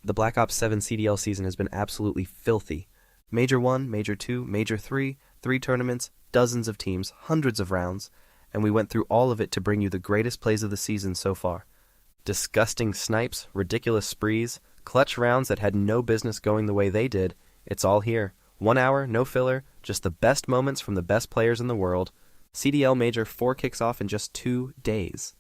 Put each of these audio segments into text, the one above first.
The Black Ops 7 CDL season has been absolutely filthy. Major 1, Major 2, Major 3, 3 tournaments, dozens of teams, hundreds of rounds, and we went through all of it to bring you the greatest plays of the season so far. Disgusting snipes, ridiculous sprees, clutch rounds that had no business going the way they did. It's all here. 1 hour, no filler, just the best moments from the best players in the world. CDL Major 4 kicks off in just 2 days.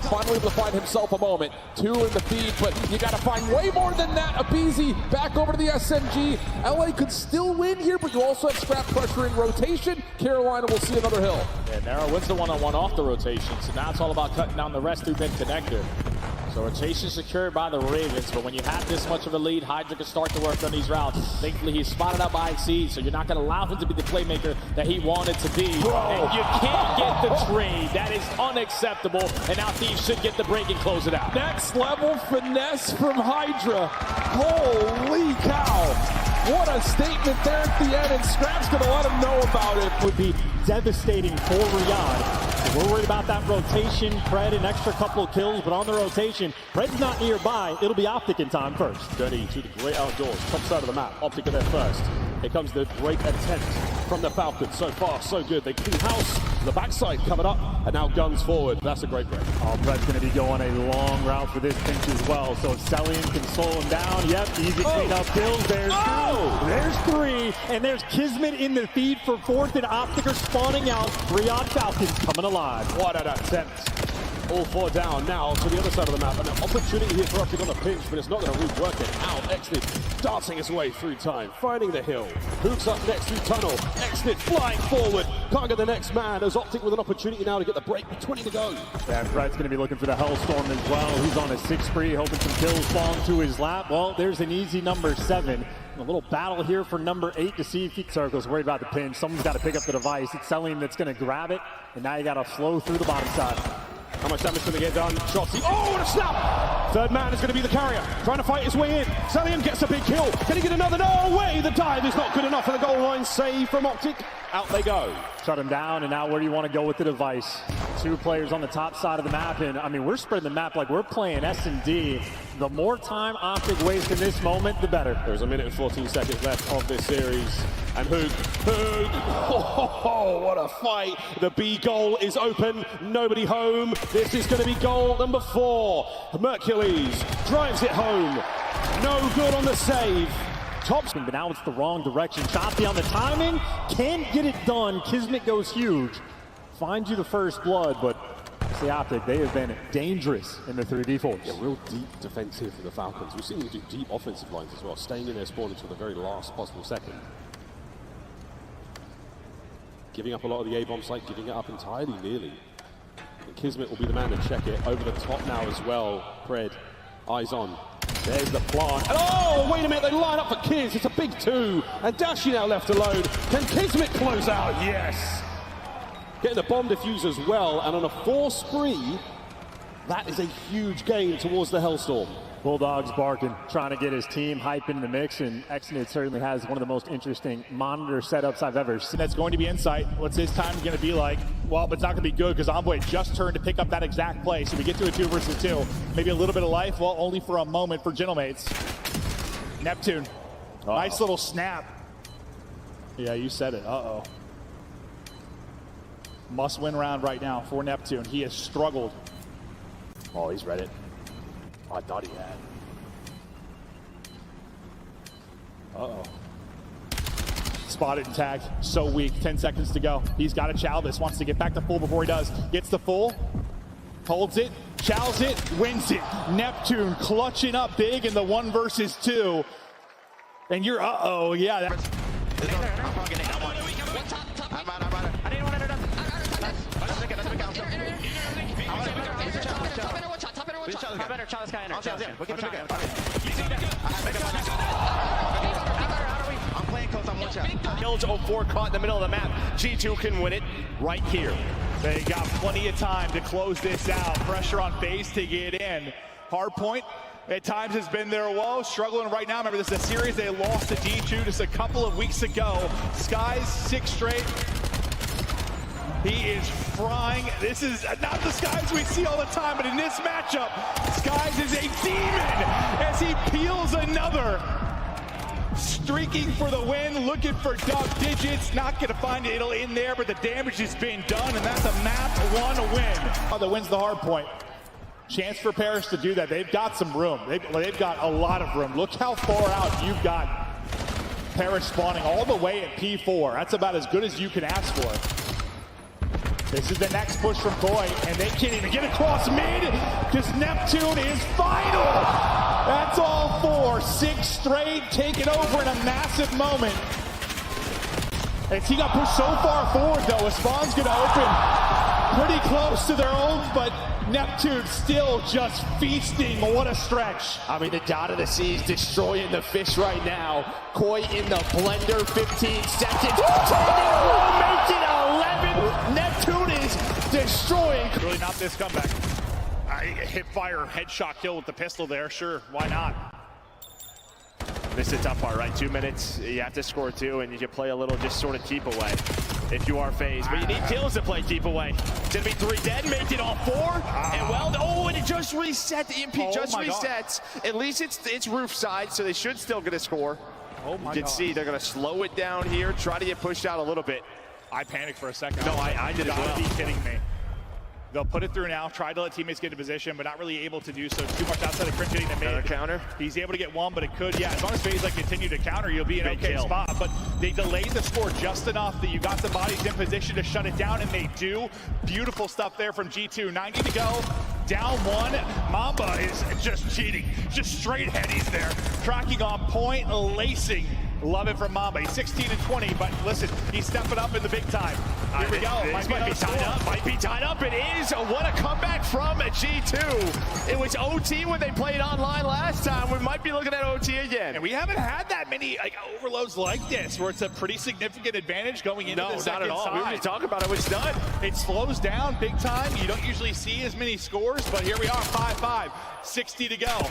Finally able to find himself a moment. 2 in the feed, but you got to find way more than that. Abizi back over to the SMG. LA could still win here, but you also have scrap pressure in rotation. Carolina will see another hill. Yeah, Nero wins the one-on-one off the rotation, so now it's all about cutting down the rest through mid connector. So rotation secured by the Ravens, but when you have this much of a lead, Hydra can start to work on these routes. Thankfully, he's spotted out by Exceed, so you're not going to allow him to be the playmaker that he wanted to be. And you can't get the trade. That is unacceptable, and now Thieves should get the break and close it out. Next level finesse from Hydra. Holy cow. What a statement there at the end, and Scrap's going to let him know about it. Would be devastating for Riyadh. So we're worried about that rotation. Fred an extra couple of kills, but on the rotation, Fred's not nearby. It'll be Optic in time first. Dirty to the great outdoors, top side of the map. Optic are there first. Here comes the great attempt from the Falcons. So far, so good. They clean house. The backside coming up, and now guns forward. That's a great break. Oh, Fred's going to be going a long route for this pinch as well. So if Celian can slow him down, yep, easy clean up kills. There's 2, there's 3, and there's Kismet in the feed for 4th, and Optic are spawning out. Riyadh Falcons coming alive. What an attempt. All 4 down now to the other side of the map. An opportunity here for Optic on the pinch, but it's not going to rework it out. Exnid dancing his way through time, finding the hill. Hooks up next through tunnel. Exnid flying forward. Can't get the next man. As Optic with an opportunity now to get the break with 20 to go. Yeah, and Fred's going to be looking for the Hellstorm as well. He's on a 6 spree, hoping some kills fall into his lap. Well, there's an easy number 7. A little battle here for number 8 to see if he circles. Worried about the pinch. Someone's got to pick up the device. It's Celian that's going to grab it, and now you got to flow through the bottom side. How much damage can they get done? Shotzi. Oh, what a snap! Third man is going to be the carrier, trying to fight his way in. Celian gets a big kill. Can he get another? No way! The dive is not good enough for the goal line save from Optic. Out they go. Shut him down, and now where do you want to go with the device? 2 players on the top side of the map, and I mean, we're spreading the map like we're playing S&D. The more time Optic wastes in this moment, the better. There's 1 minute and 14 seconds left of this series. And Hoog, oh, what a fight. The B goal is open, nobody home. This is going to be goal number 4. Mercules drives it home. No good on the save. But now it's the wrong direction. Shotzi on the timing, can't get it done. Kismet goes huge. Finds you the first blood, but it's the Optic. They have been dangerous in the 3v4s. Yeah, real deep defense here for the Falcons. We've seen them do deep offensive lines as well, staying in their spawn until the very last possible second. Giving up a lot of the A-bomb site, giving it up entirely, nearly. And Kismet will be the man to check it. Over the top now as well. Pred, eyes on. There's the plant. Oh, wait a minute, they line up for Kiz. It's a big 2. And Dashi now left alone. Can Kismet close out? Yes. Getting the bomb defuse as well. And on a 4 spree, that is a huge gain towards the Hellstorm. Bulldog's barking, trying to get his team hype in the mix, and Exnid certainly has one of the most interesting monitor setups I've ever seen. That's going to be Insight. What's his time going to be like? Well, but it's not going to be good because Envoy just turned to pick up that exact play. So we get to a 2 versus 2. Maybe a little bit of life, well, only for a moment for Gentlemates. Neptune. Nice little snap. Yeah, you said it. Uh-oh. Must-win round right now for Neptune. He has struggled. Oh, he's read it. I thought he had. Uh-oh. Spotted and tagged. So weak. 10 seconds to go. He's got a Chalvis. Wants to get back to full before he does. Gets the full. Holds it. Chows it. Wins it. Neptune clutching up big in the 1 versus 2. And you're, uh-oh. Yeah. Kills 04 caught in the middle of the map. G2 can win it right here. They got plenty of time to close this out. Pressure on FaZe to get in. Hardpoint at times has been their woe, struggling right now. Remember, this is a series they lost to G2 just a couple of weeks ago. Skies 6 straight. He is frying. This is not the Skies we see all the time, but in this matchup, Skies is a demon as he peels another. Streaking for the win, looking for double digits. Not going to find it in there, but the damage has been done, and that's a map 1 win. That wins the hard point. Chance for Paris to do that. They've got some room. They've got a lot of room. Look how far out you've got Paris spawning all the way at P4. That's about as good as you can ask for. This is the next push from Koi, and they can't even get across mid because Neptune is final. That's all 4. 6 straight, taken over in a massive moment. As he got pushed so far forward, though, a spawn's going to open pretty close to their own, but Neptune still just feasting. What a stretch. I mean, the God of the Sea is destroying the fish right now. Koi in the blender, 15 seconds. Make it 11. Neptune is destroying. Really not this comeback. Hip fire, headshot kill with the pistol there. Sure, why not? This is a tough part, right? 2 minutes, you have to score 2, and you can play a little just sort of keep away if you are phased. But you need kills to play keep away. It's going to be 3 dead, make it all 4. And well, and it just reset. The EMP just resets. God. At least it's roof side, so they should still get a score. You can see they're going to slow it down here, try to get pushed out a little bit. I panicked for a second. No, I did as well. You gotta be kidding me. They'll put it through now, try to let teammates get into position, but not really able to do so. Too much outside of Crim getting the mid. Another counter. He's able to get 1, but it could, as long as FaZe continue to counter, you'll be in an okay spot. But they delayed the score just enough that you got the bodies in position to shut it down, and they do. Beautiful stuff there from G2. 90 to go. Down 1. Mamba is just cheating. Just straight headies there. Tracking on point, lacing. Love it from Mamba. He's 16 and 20, but listen, he's stepping up in the big time. Here we go. This might be tied up. Might be tied up. It is. What a comeback from G2. It was OT when they played online last time. We might be looking at OT again. And we haven't had that many overloads like this, where it's a pretty significant advantage going into the second not at all. side. We were just talking about it. It's done. It slows down big time. You don't usually see as many scores, but here we are, 5-5, 60 to go.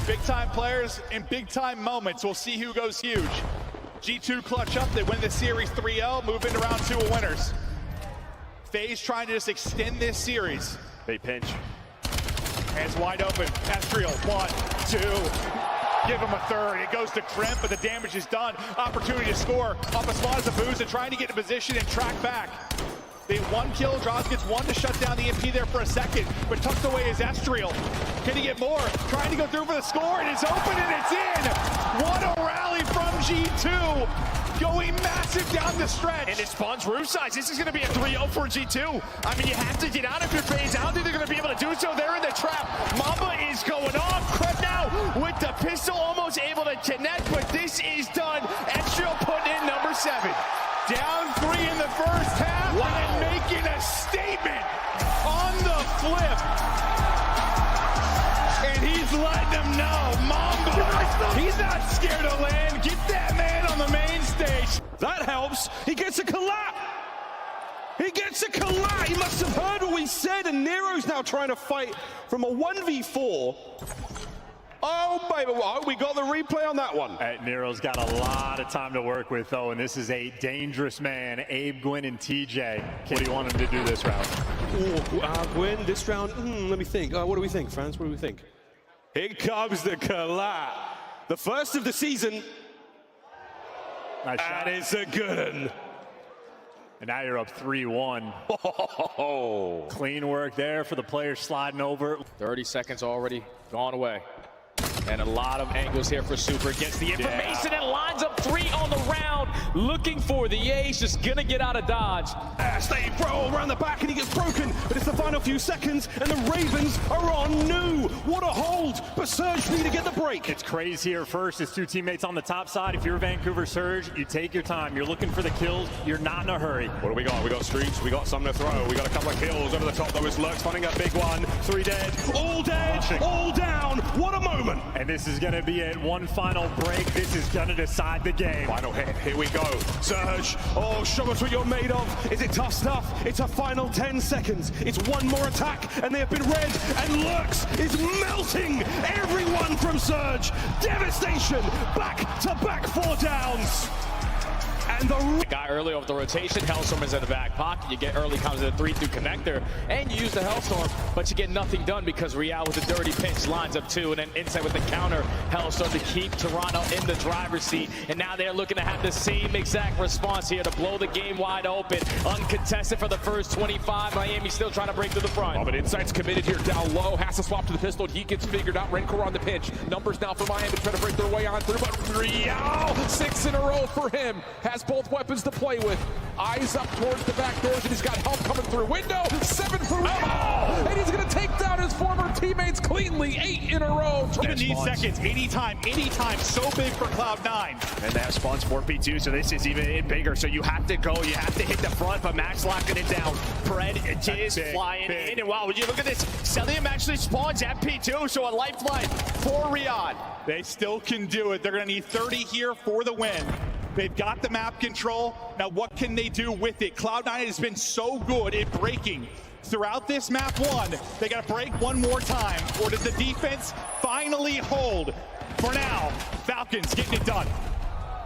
Big time players in big time moments. We'll see who goes huge. G2 clutch up. They win the series 3-0, move into round 2 of winners. FaZe trying to just extend this series. They pinch. Hands wide open. Estriel, 1, 2. Give him a third. It goes to Crimp, but the damage is done. Opportunity to score off a spot as a boost and trying to get in position and track back. They have 1 kill. Draws gets 1 to shut down the EMP there for a second, but tucked away is Estriel. Can he get more? Trying to go through for the score, and it's open and it's in. What a rally from G2. Going massive down the stretch. And it spawns roof sides. This is going to be a 3-0 for G2. I mean, you have to get out of your phase. I don't think they're going to be able to do so. They're in the trap. Mamba is going off. Kreb now with the pistol, almost able to connect, but this is done. Estriel putting in number 7. Down 3 in the first half, and making a statement on the flip. And he's letting them know, Mamba, he's not scared to land. Get that man on the main stage. That helps. He gets a collab. He gets a collab. He must have heard what we said, and Nero's now trying to fight from a 1v4. Oh, baby, we got the replay on that one. Nero's got a lot of time to work with, though, and this is a dangerous man. Abe, Gwyn, and TJ. What do you want him to do this round? Gwyn, this round, let me think. What do we think, fans? What do we think? Here comes the collab. The first of the season. Nice shot. And it's a good one. And now you're up 3-1. Oh. Clean work there for the players sliding over. 30 seconds already gone away. And a lot of angles here for Super. Gets the information and lines up 3 on the round. Looking for the ace. Just gonna get out of dodge. They throw around the back and he gets broken. But it's the final few seconds and the Ravens are on new. What a hold. But Surge need to get the break. It's crazy here first. It's 2 teammates on the top side. If you're Vancouver Surge, you take your time. You're looking for the kills. You're not in a hurry. What do we got? We got Streets. We got something to throw. We got a couple of kills over the top. Though it's Lurks finding a big one. 3 dead. All dead. All down. What a moment. And this is going to be it. One final break. This is going to decide the game. Final hit, here we go. Surge, oh, show us what you're made of. Is it tough stuff? It's a final 10 seconds. It's one more attack, and they have been red, and Lurks is melting everyone from Surge. Devastation, back-to-back 4 downs. And the guy early over the rotation, Hellstorm is in the back pocket. You get early comes in the 3 through connector, and you use the Hellstorm, but you get nothing done because Real with a dirty pinch lines up 2, and then inside with the counter, Hellstorm to keep Toronto in the driver's seat. And now they're looking to have the same exact response here to blow the game wide open. Uncontested for the first 25. Miami still trying to break to the front. Oh, but Insight's committed here down low. Has to swap to the pistol. He gets figured out. Rencor on the pinch. Numbers now for Miami trying to break their way on through, but Real, 6 in a row for him. Has both weapons to play with. Eyes up towards the back doors, and he's got help coming through. Window, 7 for Real. And he's going to take down his former teammates cleanly. 8 in a row. Even these seconds, anytime, so big for Cloud9. And that spawns 4P2, so this is even bigger. So you have to go, you have to hit the front, but Max locking it down. Pred is flying in, and wow, would you look at this? Celium actually spawns at P2, so a lifeline for Riyadh. They still can do it. They're going to need 30 here for the win. They've got the map control. Now what can they do with it? Cloud9 has been so good at breaking throughout this map 1. They got to break one more time. Or does the defense finally hold? For now, Falcons getting it done.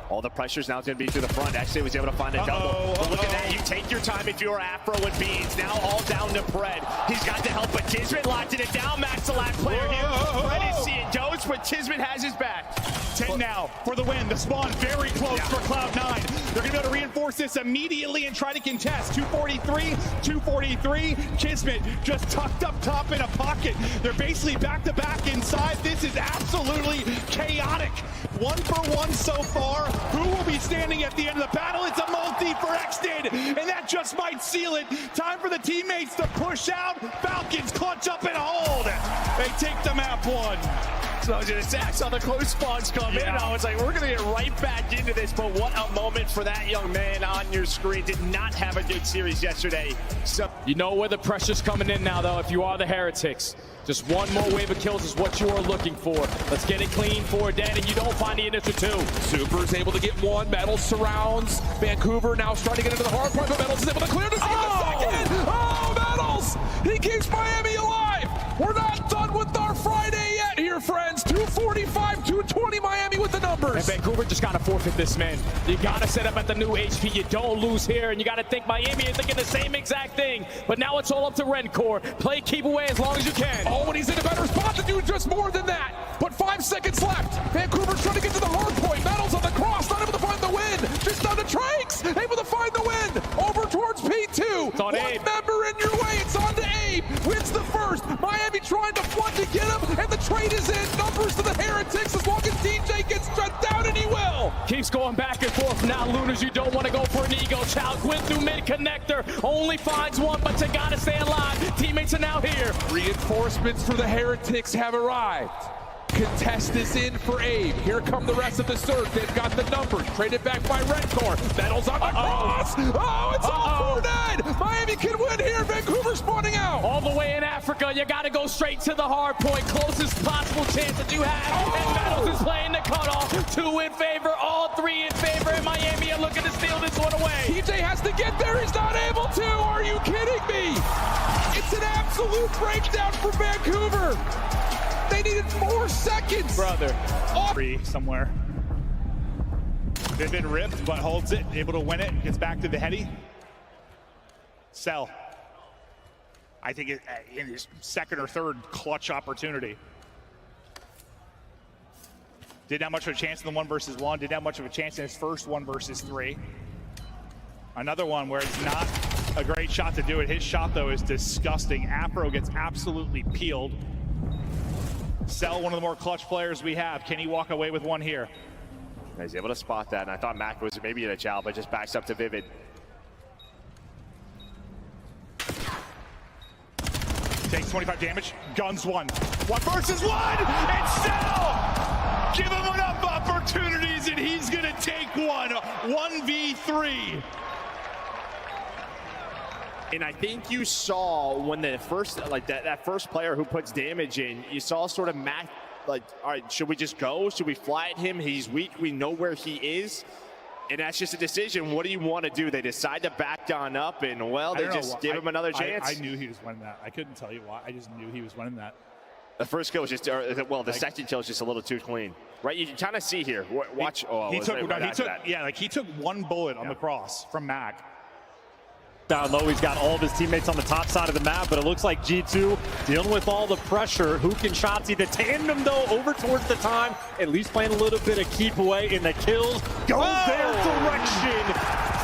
All the pressure's now going to be to the front. Actually was able to find a double. But look at that. You take your time if you're Afro and Beans. Now all down to Pred. He's got the help, but Kismet locked it down. Max the last player here. Pred is seeing Dose, but Kismet has his back. 10 now for the win. The spawn very close for Cloud9. They're going to be able to reinforce this immediately and try to contest. 243. Kismet just tucked up top in a pocket. They're basically back-to-back inside. This is absolutely chaotic. 1 for 1 so far. Who will be standing at the end of the battle? It's a multi for Extid, and that just might seal it. Time for the teammates to push out. Falcons clutch up and hold. They take the map 1. So I was going to say, I saw the close spawns come in, and I was like, we're going to get right back into this. But what a moment for that young man on your screen. Did not have a good series yesterday. So you know where the pressure's coming in now, though, if you are the Heretics. Just one more wave of kills is what you are looking for. Let's get it clean for dead, and you don't find the initial 2. Super's able to get 1. Metals surrounds. Vancouver now starting to get into the hard point, but Metals is able to clear to save the second. Oh, Metals! He keeps Miami alive. We're not done with our Friday yet here, friends. 245, 220 Miami with the numbers. And Vancouver just got to forfeit this, man. You got to set up at the new HP. You don't lose here, and you got to think Miami is thinking the same exact thing. But now it's all up to Rencor. Play keep away as long as you can. Oh, and he's in a better spot to do just more than that. But 5 seconds left. Vancouver's trying to get to the hard point. Metals on the cross, not able to find the win. Just down to Tranks, able to find the win. Over towards P2. It's on Abe. Member in your way. It's on to Abe. Wins the first. Miami trying to flood to get him, and the trade is in. Numbers to the Heretics as long as DJ gets shut down, and he will. Keeps going back and forth. Now, Lunars, you don't want to go for an ego. Chow went through mid-connector. Only finds 1, but you got to stay alive. Teammates are now here. Reinforcements for the Heretics have arrived. Contest is in for Abe. Here come the rest of the Surge. They've got the numbers. Traded back by Rencor. Metals on the cross. Oh, it's all for dead. Miami can win here. Vancouver spawning out. All the way in Africa, you got to go straight to the hard point. Closest possible chance that you have. And Metals is playing the cutoff. 2 in favor, all 3 in favor. And Miami are looking to steal this one away. TJ has to get there. He's not able to. Are you kidding me? It's an absolute breakdown for Vancouver. They needed 4 seconds. Brother. Free somewhere. They've been ripped, but holds it. Able to win it. Gets back to the heady. Sell. I think in his second or third clutch opportunity. Didn't have much of a chance in the 1 versus 1. Didn't have much of a chance in his first 1 versus 3. Another one where it's not a great shot to do it. His shot, though, is disgusting. Afro gets absolutely peeled. Sell, one of the more clutch players we have. Can he walk away with 1 here? He's able to spot that, and I thought Mac was maybe in a chow, but just backs up to Vivid. Takes 25 damage, guns 1. 1 versus 1, and Sell! Give him enough opportunities, and he's gonna take 1v3. And I think you saw when the first, like that first player who puts damage in, you saw sort of Mac like, all right, should we just go? Should we fly at him? He's weak. We know where he is. And that's just a decision. What do you want to do? They decide to back down up, and, well, they just give him another chance. I knew he was winning that. I couldn't tell you why. I just knew he was winning that. The first kill was just, well, the second kill is just a little too clean. Right? You can kind of see here. Watch. He took one bullet on the cross from Mac. Down low, he's got all of his teammates on the top side of the map, but it looks like G2 dealing with all the pressure. Hook and Shotzi, the tandem though, over towards the time, at least playing a little bit of keep away in the kills. Goes their direction.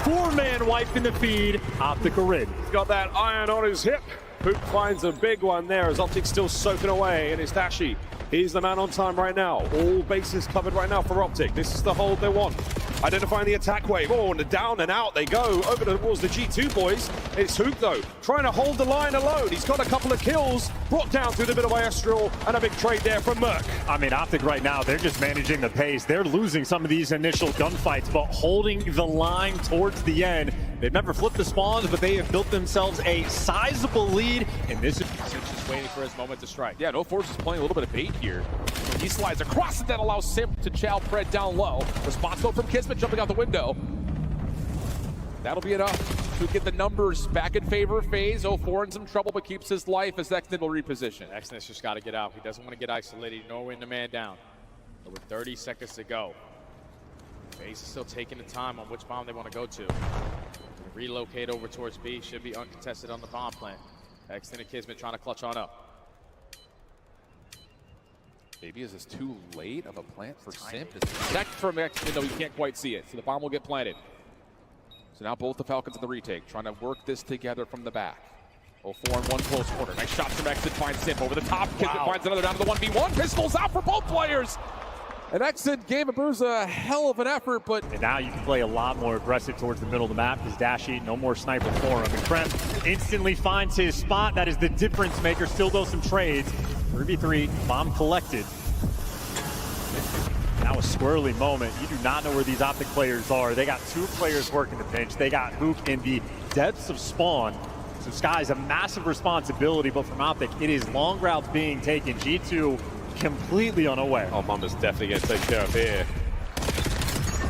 4-man wipe in the feed. Optic Rid. He's got that iron on his hip. Hook finds a big one there as Optic's still soaking away, and it's Dashi. He's the man on time right now. All bases covered right now for Optic. This is the hold they want. Identifying the attack wave. Oh, and down and out they go. Over towards the G2 boys. It's Hook, though, trying to hold the line alone. He's got a couple of kills. Brought down through the middle by Estral, and a big trade there from Merc. I mean, Optic right now, they're just managing the pace. They're losing some of these initial gunfights, but holding the line towards the end. They've never flipped the spawns, but they have built themselves a sizable lead. And this is just waiting for his moment to strike. Yeah, No Force is playing a little bit of bait here. He slides across it, that allows Simp to chow Pred down low. Response though from Kismet jumping out the window. That'll be enough to get the numbers back in favor of FaZe. 04 in some trouble, but keeps his life as Exnid will reposition. Exnid's just got to get out. He doesn't want to get isolated, nor win the man down. But with 30 seconds to go, FaZe is still taking the time on which bomb they want to go to. Relocate over towards B, should be uncontested on the bomb plant. Exnid and Kismet trying to clutch on up. Maybe is this too late of a plant for Simp? Check from Exnid, though he can't quite see it, so the bomb will get planted. So now both the Falcons in the retake, trying to work this together from the back. 04 in one close quarter. Nice shot from Exnid, finds Simp over the top. Kismet finds another down to the 1v1. Pistols out for both players. And Exnid gave Abuza a hell of an effort, but... And now you can play a lot more aggressive towards the middle of the map because Dashi, no more sniper for him. And Krem instantly finds his spot. That is the difference maker. Still though some trades. 3v3, bomb collected. Now a squirrely moment. You do not know where these Optic players are. They got 2 players working the pinch. They got Hook in the depths of spawn. So Sky's a massive responsibility, but from Optic, it is long routes being taken. G2 completely unaware. Oh, Mama's definitely going to take care of here.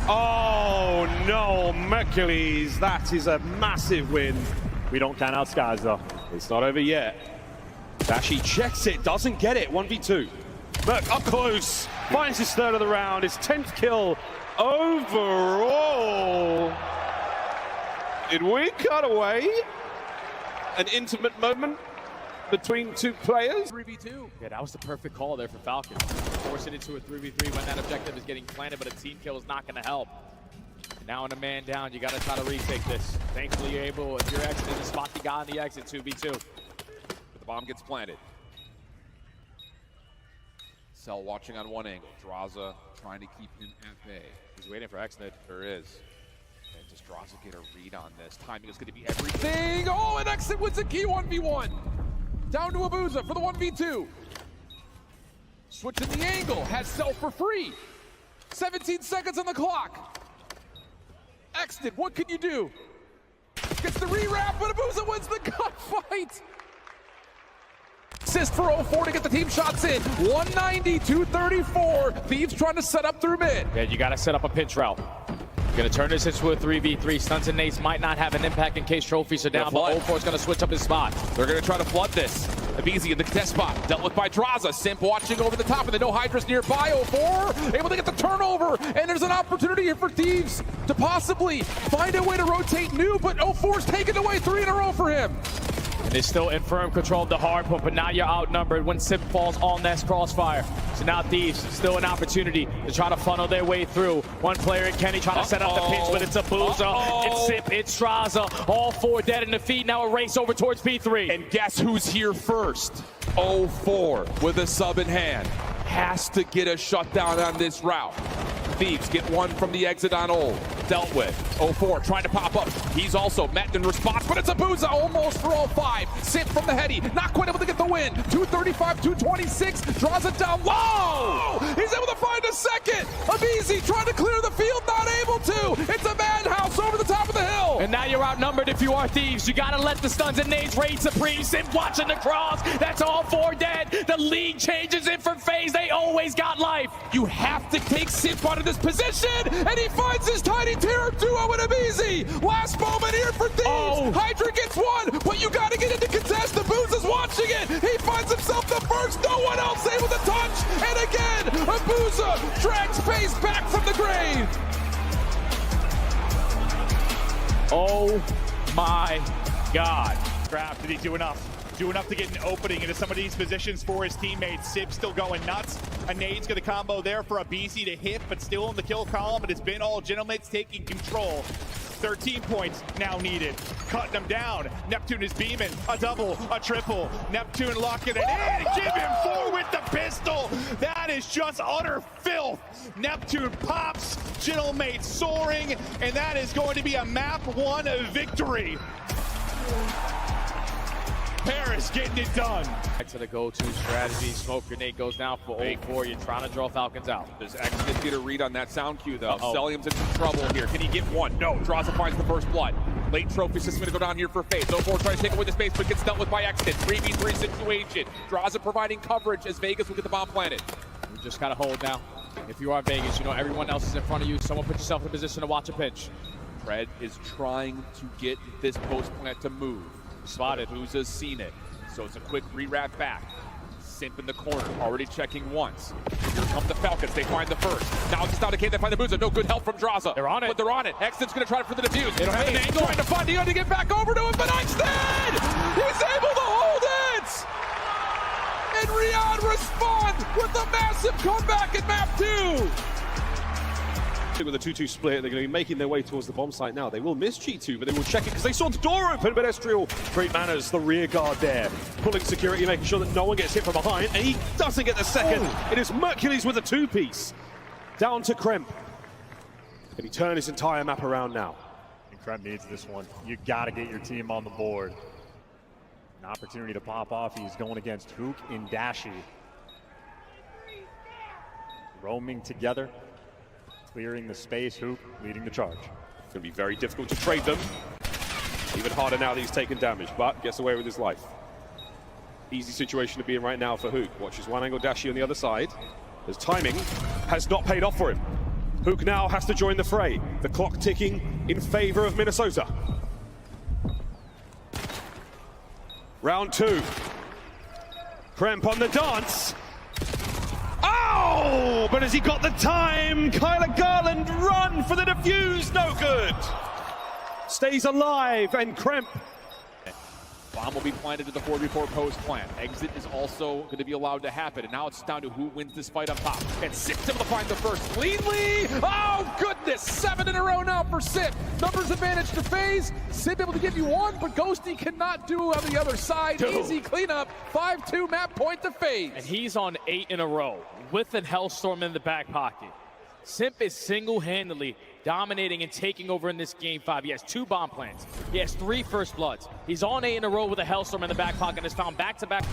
Oh, no, Mercules. That is a massive win. We don't count out Skies, though. It's not over yet. Dashi checks it, doesn't get it. 1v2. Merc up close. Finds his third of the round. His 10th kill overall. Did we cut away an intimate moment between 2 players? 3v2. Yeah, that was the perfect call there for Falcon. Force it into a 3v3 when that objective is getting planted, but a team kill is not going to help. And now in a man down, you got to try to retake this. Thankfully, you're able, if you're exiting the spot you got in the exit, 2v2. But the bomb gets planted. Cell watching on one angle. Draza trying to keep him at bay. He's waiting for Exnid. There is. And does Draza get a read on this? Timing is going to be everything. Oh, and Exnid wins a key 1v1. Down to Abuza for the 1v2. Switching the angle. Has Cell for free. 17 seconds on the clock. Exnid, what can you do? Gets the re-wrap, but Abuza wins the gunfight. Assist for 04 to get the team shots in. 190-234. Thieves trying to set up through mid. Yeah, you got to set up a pinch route. You're going to turn this into a 3v3. Stunts and Nates might not have an impact in case trophies are down, but 04 is going to switch up his spot. They're going to try to flood this. Abizi in the test spot, dealt with by Draza. Simp watching over the top, and the no Hydras nearby. 04 able to get the turnover, and there's an opportunity here for Thieves to possibly find a way to rotate new, but 04's taken away 3 in a row for him. And they're still in firm control of the hard point, but now you're outnumbered when Simp falls on that crossfire. So now Thieves still an opportunity to try to funnel their way through. One player in Kenny trying to set up the pitch, but it's Abuza, it's Simp, it's Draza. All 4 dead in the feed. Now a race over towards P3. And guess who's here first? 04 with a sub in hand. Has to get a shutdown on this route. Thieves get one from the exit on old. Dealt with. 04 trying to pop up. He's also met in response, but it's Abuza almost for all 5. Simp from the heady. Not quite able to get the win. 235, 226. Draws it down low. He's able to find a second. Abizi trying to clear the field. Not able to. It's a madhouse over the top of the hill. And now you're outnumbered if you are Thieves. You gotta let the stuns and nades reign supreme. Simp watching the cross. That's all 4 dead. The league changes it from phase. They always got life. You have to take Simp out of this position, and he finds his tiny terror duo in Abizi. Last moment here for Thieves. Oh. Hydra gets one, but you got to get into contest. The Booze is watching it. He finds himself the first. No one else able to touch. And again, Abuza drags FaZe back from the grave. Oh my God. Scrap, did he do enough? Do enough to get an opening into some of these positions for his teammates. Sip still going nuts. A nade's gonna combo there for a BC to hit, but still in the kill column. It has been all Gentlemates taking control. 13 points now needed. Cutting them down. Neptune is beaming. A double, a triple. Neptune locking it in. Give him 4 with the pistol. That is just utter filth. Neptune pops. Gentlemates soaring. And that is going to be a map 1 victory. Paris getting it done. Back to the go-to strategy. Smoke grenade goes down for 0-4. You're trying to draw Falcons out. Does Exodus get a read on that sound cue, though? Celium's in some trouble here. Can he get one? No. Draza finds the first blood. Late trophy system going to go down here for FaZe. 0-4 trying to take away the space, but gets dealt with by Exodus. 3v3 situation. Draza providing coverage as Vegas will get the bomb planted. You just got to hold now. If you are Vegas, you know everyone else is in front of you. Someone put yourself in a position to watch a pinch. Fred is trying to get this post plant to move. Spotted. Abuza's seen it. So it's a quick re-wrap back. Simp in the corner, already checking once. Here come the Falcons, they find the first. Now it's not a case, they find the Abuza. No good help from Draza. They're on it. But they're on it. Exton's gonna try for the defuse. They don't have an angle. Trying to find Dion to get back over to him, but Einstein! He's able to hold it! And Riyadh respond with a massive comeback in map 2! With a 2-2 split, they're going to be making their way towards the bomb site now. They will miss G2, but they will check it because they saw the door open, but Estriel, great manners, the rear guard there. Pulling security, making sure that no one gets hit from behind, and he doesn't get the second. It is Mercules with a 2-piece. Down to Kremp. Can he turn his entire map around now? And Kremp needs this one. You got to get your team on the board. An opportunity to pop off. He's going against Hook and Dashi. Roaming together. Clearing the space, Hoop leading the charge. It's going to be very difficult to trade them. Even harder now that he's taken damage, but gets away with his life. Easy situation to be in right now for Hook. Watches one angle Dashi on the other side. His timing has not paid off for him. Hook now has to join the fray. The clock ticking in favor of Minnesota. Round 2. Kremp on the dance. Oh, but has he got the time? Kyler Garland run for the defuse, no good. Stays alive, and Kremp. Bomb will be planted to the 4v4 post plant. Exit is also going to be allowed to happen, and now it's down to who wins this fight up top. And Sip's able to find the first. Cleanly! Oh, goodness! 7 in a row now for Sip. Numbers advantage to FaZe. Sip able to give you 1, but Ghosty cannot do on the other side. Easy cleanup. 5-2 map point to FaZe. And he's on 8 in a row with an Hellstorm in the back pocket. Simp is single-handedly dominating and taking over in this game 5. He has 2 bomb plants. He has 3 first bloods. He's on 8 in a row with a Hellstorm in the back pocket and has found back-to-back.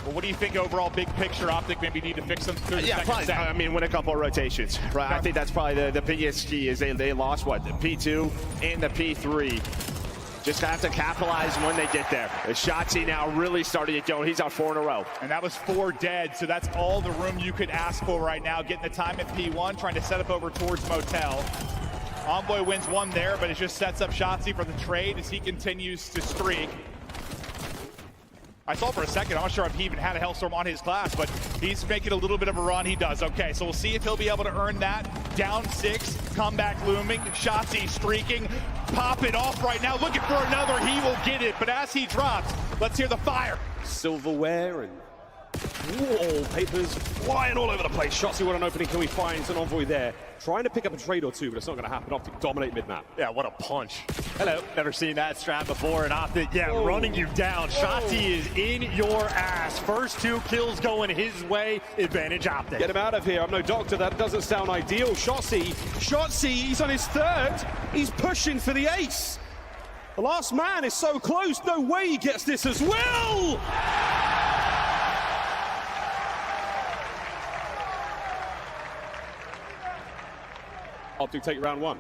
Well, what do you think overall, big picture, Optic maybe need to fix them through the second probably, set? I mean, win a couple of rotations, right? I think that's probably the biggest key is they lost, what, the P2 and the P3. Just have to capitalize when they get there. The Shotzi now really starting to go. He's on 4 in a row. And that was 4 dead, so that's all the room you could ask for right now. Getting the time at P1, trying to set up over towards Motel. Envoy wins 1 there, but it just sets up Shotzi for the trade as he continues to streak. I saw for a second, I'm not sure if he even had a Hellstorm on his class, but he's making a little bit of a run. He does. Okay, so we'll see if he'll be able to earn that. Down 6, comeback looming. Shotzi streaking, pop it off right now, looking for another. He will get it, but as he drops, let's hear the fire. Silverware and papers flying all over the place. Shotzi, what an opening kill he finds. An Envoy there. Trying to pick up a trade or 2, but it's not going to happen. Optic dominate mid-map. Yeah, what a punch. Hello. Never seen that strat before. And Optic, running you down. Shotzi is in your ass. First 2 kills going his way. Advantage Optic. Get him out of here. I'm no doctor. That doesn't sound ideal. Shotzi, he's on his 3rd. He's pushing for the ace. The last man is so close. No way he gets this as well. Optic take round 1.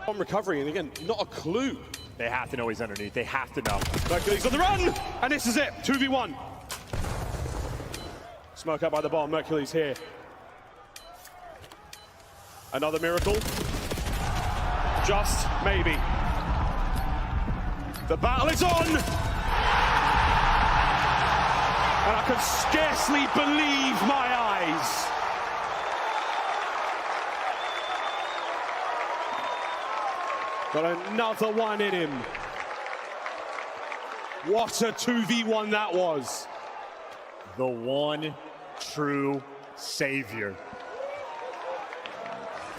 On recovery, and again, not a clue. They have to know he's underneath. They have to know. Mercury's on the run, and this is it. 2v1. Smoke out by the bomb. Mercury's here. Another miracle. Just maybe. The battle is on! And I can scarcely believe my eyes. Got another one in him. What a 2v1 that was. The one true savior.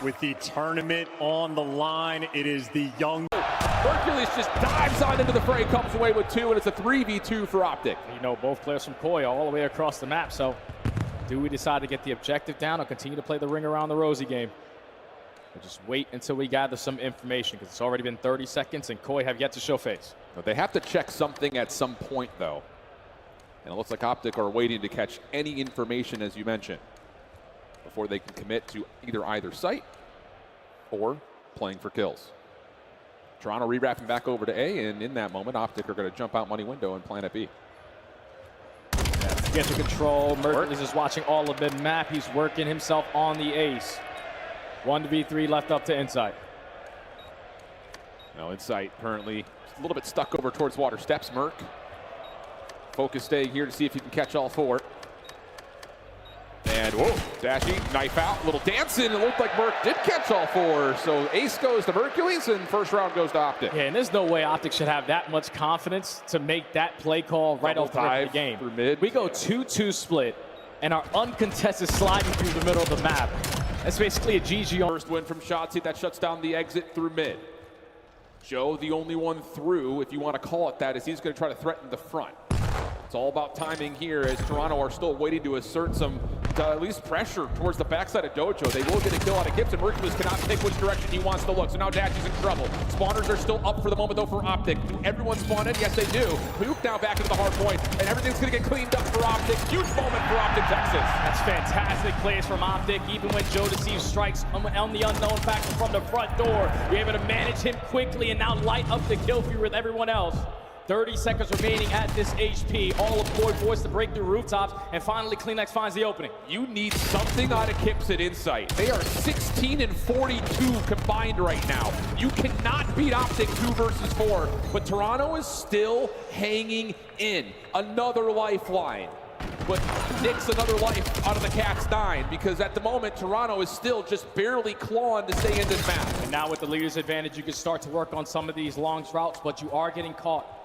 With the tournament on the line, it is the young. Hercules just dives on into the fray, comes away with 2, and it's a 3v2 for Optic. You know, both players from Koi all the way across the map, so do we decide to get the objective down or continue to play the ring around the rosy game? We'll just wait until we gather some information, because it's already been 30 seconds and Koi have yet to show face. But they have to check something at some point, though. And it looks like Optic are waiting to catch any information, as you mentioned, before they can commit to either site or playing for kills. Toronto re-wrapping back over to A, and in that moment, Optic are going to jump out money window and plan at B. Get the control. Mercules is watching all of the map. He's working himself on the ace. 1v3 left up to Insight. Now Insight currently a little bit stuck over towards water steps. Merc focus staying here to see if he can catch all 4. And whoa, Dashy, knife out, little dancing. It looked like Merc did catch all 4. So ace goes to Mercules and first round goes to Optic. Yeah, and there's no way Optic should have that much confidence to make that play call right off the rip of the game. Mid. We go 2-2 split and our uncontested sliding through the middle of the map. That's basically a GG. First win from Shotzi, that shuts down the exit through mid. Joe, the only one through, if you want to call it that, is he's going to try to threaten the front. It's all about timing here as Toronto are still waiting to assert some at least pressure towards the backside of Dojo. They will get a kill out of Gibson. Mercules cannot pick which direction he wants to look. So now Dash is in trouble. Spawners are still up for the moment though for Optic. Do everyone spawn in? Yes, they do. Puke now back into the hard point, and everything's going to get cleaned up for Optic. Huge moment for Optic Texas. That's fantastic plays from Optic. Even when Joe Deceives strikes on the unknown factor from the front door, you're able to manage him quickly and now light up the kill feed with everyone else. 30 seconds remaining at this HP. All of Koi forced to break through rooftops, and finally Kleenex finds the opening. You need something out of Kips at Insight. They are 16 and 42 combined right now. You cannot beat Optic 2 versus 4, but Toronto is still hanging in. Another lifeline. But nicks another life out of the Cats 9, because at the moment, Toronto is still just barely clawing to stay in this map. And now with the leader's advantage, you can start to work on some of these long routes, but you are getting caught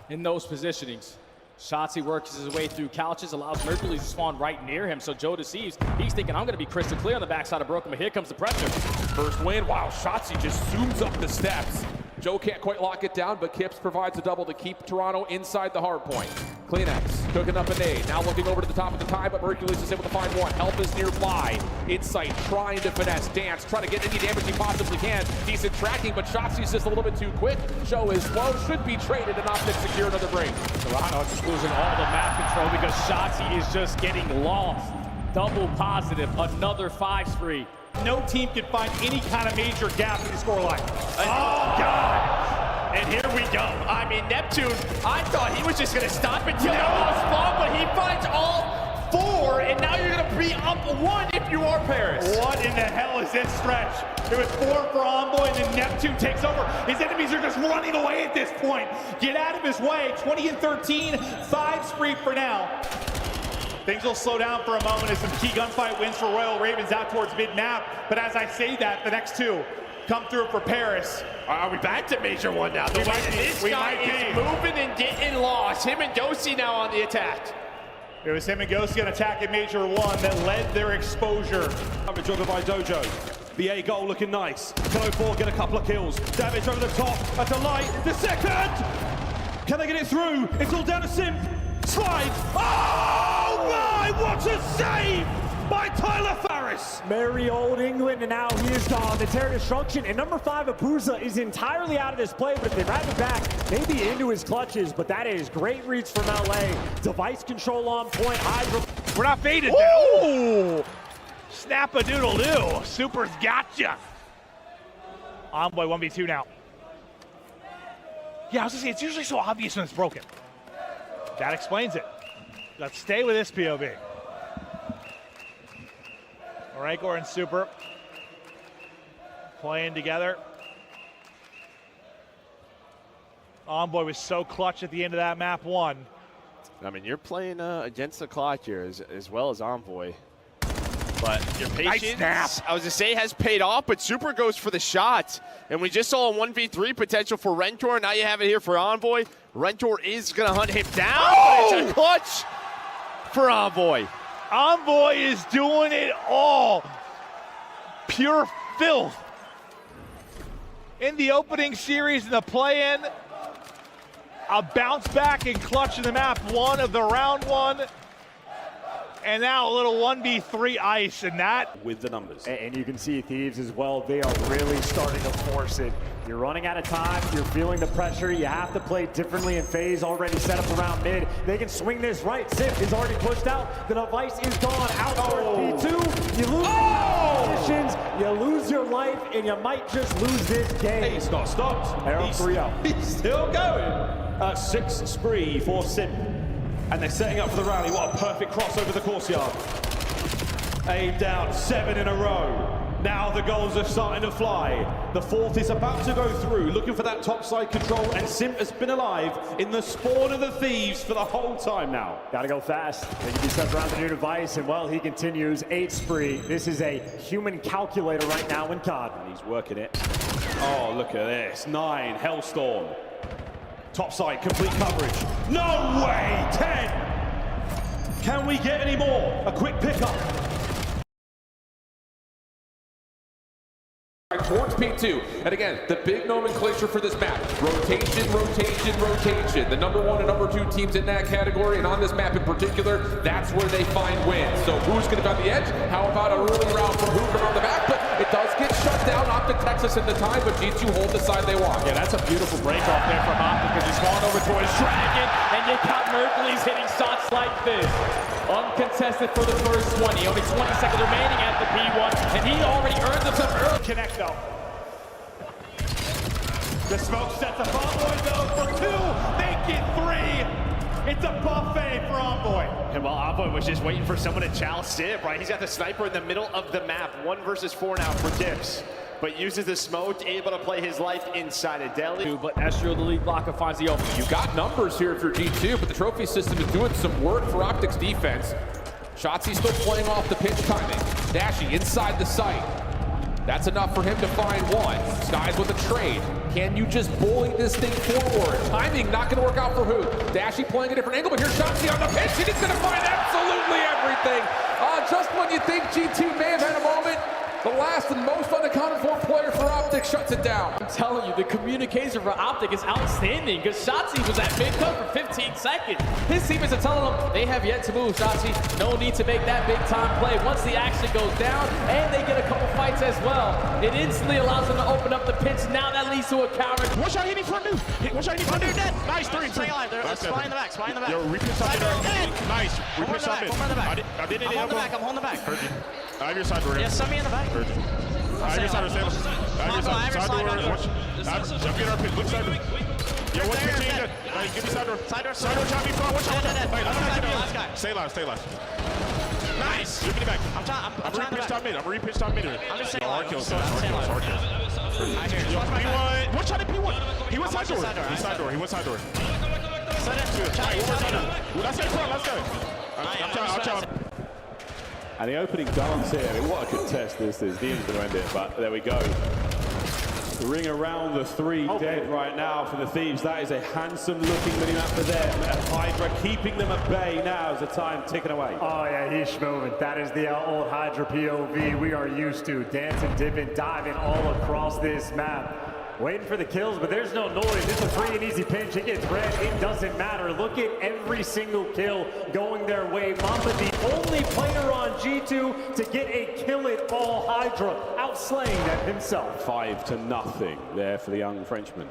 in those positionings. Shotzi works his way through couches, allows Mercules to spawn right near him, so Joe Deceives, he's thinking, I'm going to be crystal clear on the backside of Broken, but here comes the pressure. First win, wow, Shotzi just zooms up the steps. Joe can't quite lock it down, but Kips provides a double to keep Toronto inside the hard point. Kleenex cooking up a nade, now looking over to the top of the time, but Mercules is able to find one. Help is nearby. Insight trying to finesse, dance, trying to get any damage he possibly can. Decent tracking, but Shotzi's just a little bit too quick. Joe is low, should be traded, and Optic secure another break. Toronto just losing all the map control because Shotzi is just getting lost. Double positive, another 5 spree. No team can find any kind of major gap in the scoreline. Oh, God. And here we go. I mean, Neptune, I thought he was just going to stop until that last spawn, but he finds all 4, and now you're going to be up 1 if you are Paris. What in the hell is this stretch? It was 4 for Envoy, and then Neptune takes over. His enemies are just running away at this point. Get out of his way. 20 and 13, 5 spree for now. Things will slow down for a moment as some key gunfight wins for Royal Ravens out towards mid-map. But as I say that, the next 2 come through for Paris. Are we back to Major 1 now? This guy is moving and getting lost. Him and Gosi now on the attack. It was him and Gosi on attack at Major 1 that led their exposure. Damage over by Dojo. The A goal looking nice. Can 04 get a couple of kills? Damage over the top. At the light. The second! Can they get it through? It's all down to Simp. Slide. Oh my, what a save by Tyler Farris. Merry old England, and now he is gone. The Terror Destruction, and number 5, Apuza, is entirely out of this play, but if they wrap it back, maybe into his clutches, but that is great reads from LA. Device control on point. We're not faded now. Snap-a-doodle-doo. Super's gotcha. Envoy 1v2 now. Yeah, I was gonna say, it's usually so obvious when it's broken. That explains it. Let's stay with this POV. Rancor and Super playing together. Envoy was so clutch at the end of that map 1. I mean, you're playing against the clock here as well as Envoy. But your patience, nice I was going to say, has paid off, but Super goes for the shot. And we just saw a 1v3 potential for Rentor. Now you have it here for Envoy. Rentor is going to hunt him down, but it's a clutch for Envoy. Envoy is doing it all. Pure filth. In the opening series in the play-in, a bounce back and clutch in the map 1 of the round 1. And now a little 1v3 ice, and that with the numbers. And you can see Thieves as well. They are really starting to force it. You're running out of time. You're feeling the pressure. You have to play differently in phase. Already set up around mid. They can swing this right. Sip is already pushed out. The device is gone. Out towards P2. You lose positions. You lose your life, and you might just lose this game. He's not stopped. Arrow 3-0. He's still going. 6 spree for Sim. And they're setting up for the rally. What a perfect cross over the course yard. Aim down, 7 in a row. Now the goals are starting to fly. The 4th is about to go through, looking for that top side control, and Sim has been alive in the spawn of the Thieves for the whole time now. Gotta go fast. They can be set around the new device, and well, he continues. 8 spree. This is a human calculator right now in COD. And he's working it. Oh, look at this. 9, Hellstorm. Top side, complete coverage. No way! 10! Can we get any more? A quick pickup. Towards P2, and again, the big nomenclature for this map: rotation, rotation, rotation. The number 1 and number 2 teams in that category, and on this map in particular, that's where they find wins. So who's going to be on the edge? How about a early round from Hoover on the back? But it does get shut down. Optic Texas in the time, but G2 hold the side they want. Yeah, that's a beautiful break off there from Optic, because he's gone over to his dragon, and you got Merkley's hitting shots like this. Uncontested for the first 20. Only 20 seconds remaining at the P1, and he already earned himself early. connect though. The smoke sets up Envoy though for 2, make it 3. It's a buffet for Envoy. And while Envoy was just waiting for someone to chow Sip, right? He's got the sniper in the middle of the map. 1 versus 4 now for Dips. But uses the smoke, able to play his life inside of Delhi. But Estro, the lead blocker, finds the opening. You got numbers here if you're G2, but the trophy system is doing some work for Optic's defense. Shotzzy still playing off the pitch timing. Dashy inside the site. That's enough for him to find 1. Skies with a trade. Can you just bully this thing forward? Timing not going to work out for who? Dashy playing a different angle, but here's Shotzzy on the pitch, and he's going to find absolutely everything. Just when you think G2 may have had a moment, the last and most unaccounted for player for Optic shuts it down. I'm telling you, the communication for Optic is outstanding, because Shotzzy was at mid-cut for 15 seconds. His teammates are telling him they have yet to move. Shotzzy, no need to make that big-time play. Once the action goes down, and they get a couple fights as well, it instantly allows them to open up the pitch. Now that leads to a counter. One shot hit me front new. One shot hit me front new. Dead. Nice, 3. Stay alive. They're spy in the back. Spy in the back. Yo, repeat something. Nice. Repeat something. I'm holding the back. I'm holding the back. I have your side door. Yes, send me in the back. I have your side door. I have your side door. Jump in our pit. Look side door. Yo, what's your team? Give me side door. Side door. Chop me front. One shot. Stay alive. Stay alive. Nice. Give me back. I'm repitched top mid. I'm just saying hard kills. Hard kills. P1. One shot at P1. He went side door. He went side door. Let's go front. Let's go. I'll chop. And the opening dance here, I mean, what a contest this is. Dean's going to end it, but there we go. The ring around the 3 dead right now for the Thieves. That is a handsome looking mini-map for them. And Hydra keeping them at bay now as the time ticking away. Oh yeah, he's moving. That is the old Hydra POV we are used to. Dancing, dipping, diving all across this map. Waiting for the kills, but there's no noise. It's a free and easy pinch. It gets red. It doesn't matter. Look at every single kill going their way. Mamba, the only player on G2 to get a kill-it-all Hydra, outslaying them himself. 5-0 there for the young Frenchman.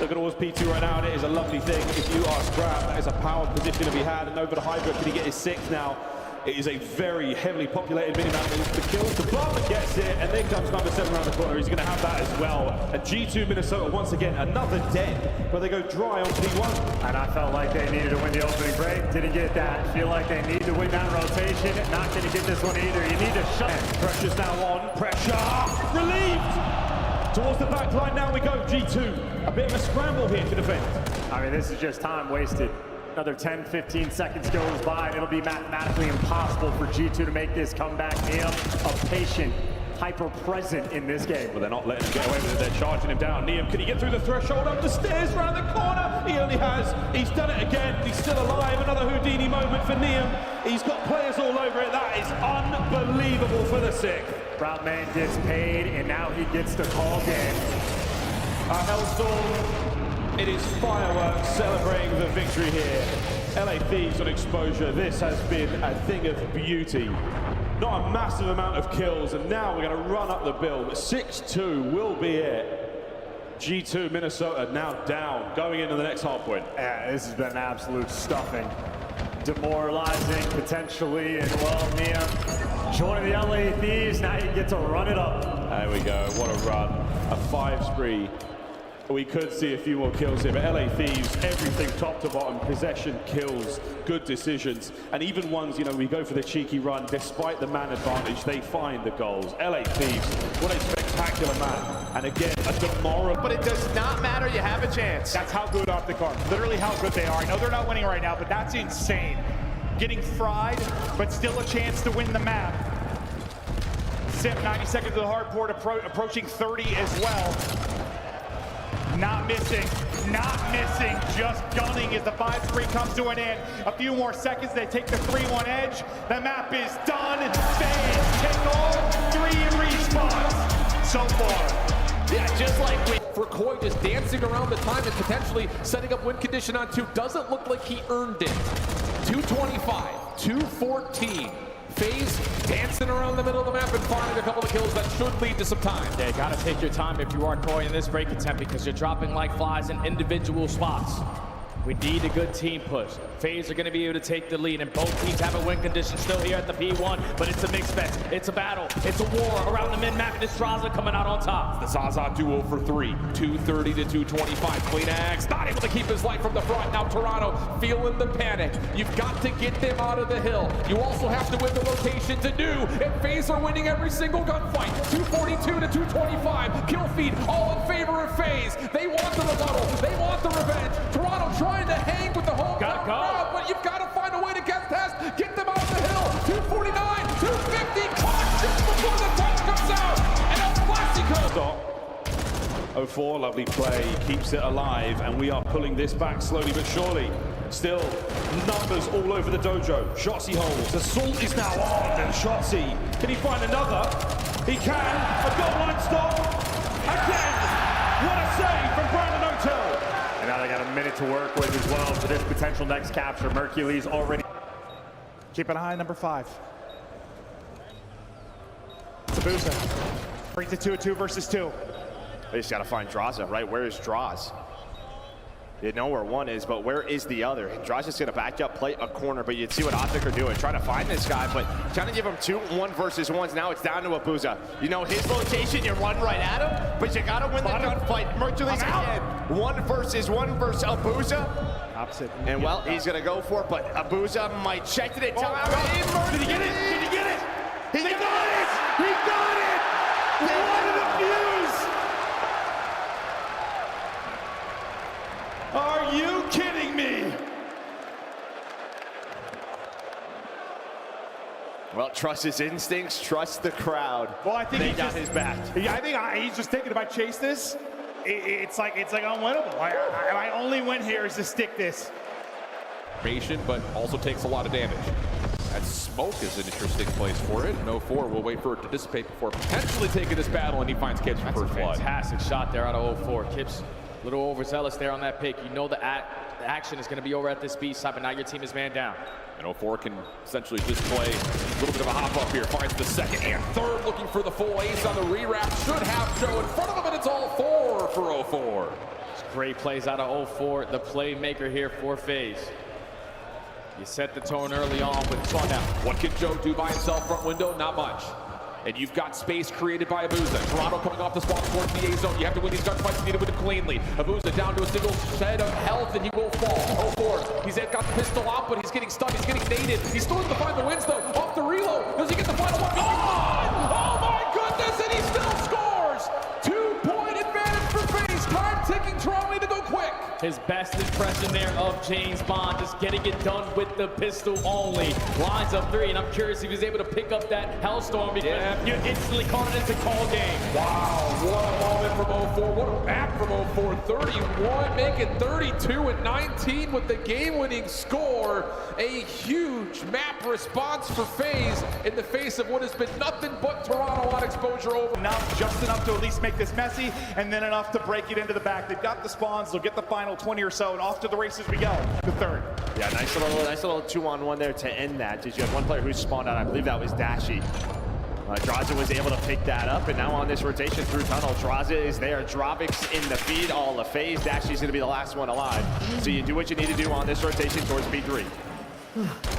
Look at all this P2 right now, and it is a lovely thing. If you are Scrap, that is a power position to be had. And over to Hydra, can he get his 6 now? It is a very heavily populated minimap. The kills, the Barber gets it, and then comes number 7 around the corner. He's going to have that as well. And G2 Minnesota, once again, another dead, but they go dry on P1. And I felt like they needed to win the opening break. Didn't get that. Feel like they need to win that rotation. Not going to get this one either. You need to shut it. Pressure's now on. Pressure! Relieved! Towards the back line now we go. G2. A bit of a scramble here to defend. I mean, this is just time wasted. Another 10, 15 seconds goes by, and it'll be mathematically impossible for G2 to make this comeback. Niam, a patient, hyper-present in this game. Well, they're not letting him get away with it. They're charging him down. Niam, can he get through the threshold, up the stairs, round the corner? He only has. He's done it again. He's still alive. Another Houdini moment for Niam. He's got players all over it. That is unbelievable for the sixth. Proudman gets paid, and now he gets to call game. Hellstorm. It is fireworks celebrating the victory here. LA Thieves on exposure. This has been a thing of beauty. Not a massive amount of kills, and now we're going to run up the bill. But 6-2 will be it. G2 Minnesota now down, going into the next hard point. Yeah, this has been an absolute stuffing. Demoralizing, potentially, and well, Niam joining the LA Thieves. Now you get to run it up. There we go. What a run. A 5 spree. We could see a few more kills here, but LA Thieves, everything top to bottom, possession, kills, good decisions, and even ones, you know, we go for the cheeky run, despite the man advantage, they find the goals. LA Thieves, what a spectacular man, and again, a demoralizing. But it does not matter, you have a chance. That's how good off the card, literally how good they are. I know they're not winning right now, but that's insane. Getting fried, but still a chance to win the map. Sip, 90 seconds of the hard port, approaching 30 as well. Not missing, just gunning as the 5-3 comes to an end. A few more seconds, they take the 3-1 edge. The map is done. Fans take all 3 respawns so far. Yeah, just like for Koi, just dancing around the time and potentially setting up win condition on 2. Doesn't look like he earned it. 225, 214. FaZe dancing around the middle of the map and finding a couple of kills that should lead to some time. Yeah, you gotta take your time if you are Koi in this break attempt because you're dropping like flies in individual spots. We need a good team push. FaZe are going to be able to take the lead, and both teams have a win condition still here at the P1, but it's a mixed fest. It's a battle. It's a war around the mid-map, and it's Straza coming out on top. The Zaza duo for 3, 230 to 225. Clean Axe not able to keep his life from the front. Now Toronto feeling the panic. You've got to get them out of the hill. You also have to win the rotation to do, and FaZe are winning every single gunfight. 242 to 225. Kill feed all in favor of FaZe. They want the rebuttal. They want the revenge. Toronto trying to hang with the home crowd, but you've got to find a way to get past, get them out of the hill. 249, 250, caught just before the touch comes out, and El Clasico. Stop. 04, lovely play, keeps it alive, and we are pulling this back slowly but surely. Still, numbers all over the dojo. Shotzi holds, Assault is now on, and Shotzi, can he find another? He can, a goal line stop, again. What a save from Brandon O'Tell. And now they got a minute to work with as well for this potential next capture. Mercules already. Keep an eye on number 5. Tabusa brings it to a 2 versus 2. They just got to find Draza, right? Where is Draz? You know where one is, but where is the other? Draza's just going to back up, play a corner, but you'd see what Optic are doing, trying to find this guy, but trying to give him 2 1 versus 1s. Now it's down to Abuza. You know his location, you run right at him, but you got to win the gunfight. Mercules again, 1 versus Abuza. Opposite. And well, he's going to go for it, but Abuza might check it. Did he get it? Did he get it? He got it! He got it! What a fuse! Are you kidding me? Well, trust his instincts, trust the crowd. Well, I think they got his back. I think he's just thinking, if I chase this, it's like unwinnable. My only win here is to stick this. Patient, but also takes a lot of damage. That smoke is an interesting place for it. No 4 will wait for it to dissipate before potentially taking this battle, and he finds Kips for first blood. Fantastic shot there out of 04. Kips a little overzealous there on that pick. You know the action is going to be over at this B side, but now your team is man down. And 04 can essentially just play a little bit of a hop up here. Finds the 2nd and 3rd, looking for the full ace on the rewrap. Should have Joe in front of him, and it's all 4 for 04. Great plays out of 04, the playmaker here for FaZe. You set the tone early on with fun out. What can Joe do by himself front window? Not much. And you've got space created by Abuza. Toronto coming off the spawn towards the A zone. You have to win these gunfights. You need to win it cleanly. Abuza down to a single shed of health, and he will fall. 0-4. He's got the pistol out, but he's getting stunned. He's getting naded. He's still able to find the wins, though. Off the reload. Does he get the final one? Oh my goodness, and he still scores! 2-point advantage for FaZe. Time ticking. Toronto need to go quick. His best impression there of James Bond, just getting it done with the pistol only. Lines up 3, and I'm curious if he's able to pick up that Hellstorm because you instantly caught it into call game. Wow, what a moment from 0-4. What a back from 0-4. 31, make it 32 and 19 with the game-winning score. A huge map response for FaZe in the face of what has been nothing but Toronto on exposure over. Just enough to at least make this messy, and then enough to break it into the back. They've got the spawns, they'll get the final 20 or so, and off to the races we go. The third. Yeah, nice little 2-on-1 there to end that. Did you have one player who spawned out? I believe that was Dashy. Draza was able to pick that up, and now on this rotation through tunnel, Draza is there. Dravix in the feed, all of FaZe. Dashy's gonna be the last one alive. So you do what you need to do on this rotation towards B3.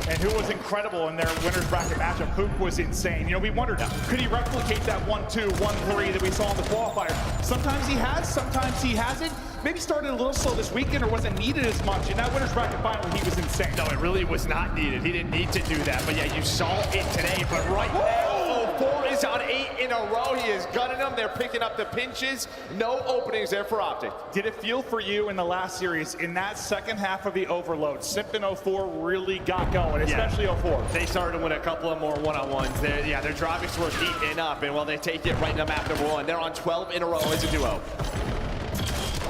And who was incredible in their winner's bracket matchup? Pook was insane. You know, we wondered, could he replicate that 1-2, 1-3 that we saw in the qualifier? Sometimes he has, sometimes he hasn't. Maybe started a little slow this weekend or wasn't needed as much. In that winner's bracket final, he was insane. No, it really was not needed. He didn't need to do that. But yeah, you saw it today. But right now, 4 is on 8 in a row. He is gunning them. They're picking up the pinches. No openings there for Optic. Did it feel for you in the last series, in that second half of the overload, Simp and 0-4 really got going, especially 0-4? They started to win a couple of more one-on-ones. Their Dravix were eating up, and well, they take it right in the map number 1. They're on 12 in a row as a duo.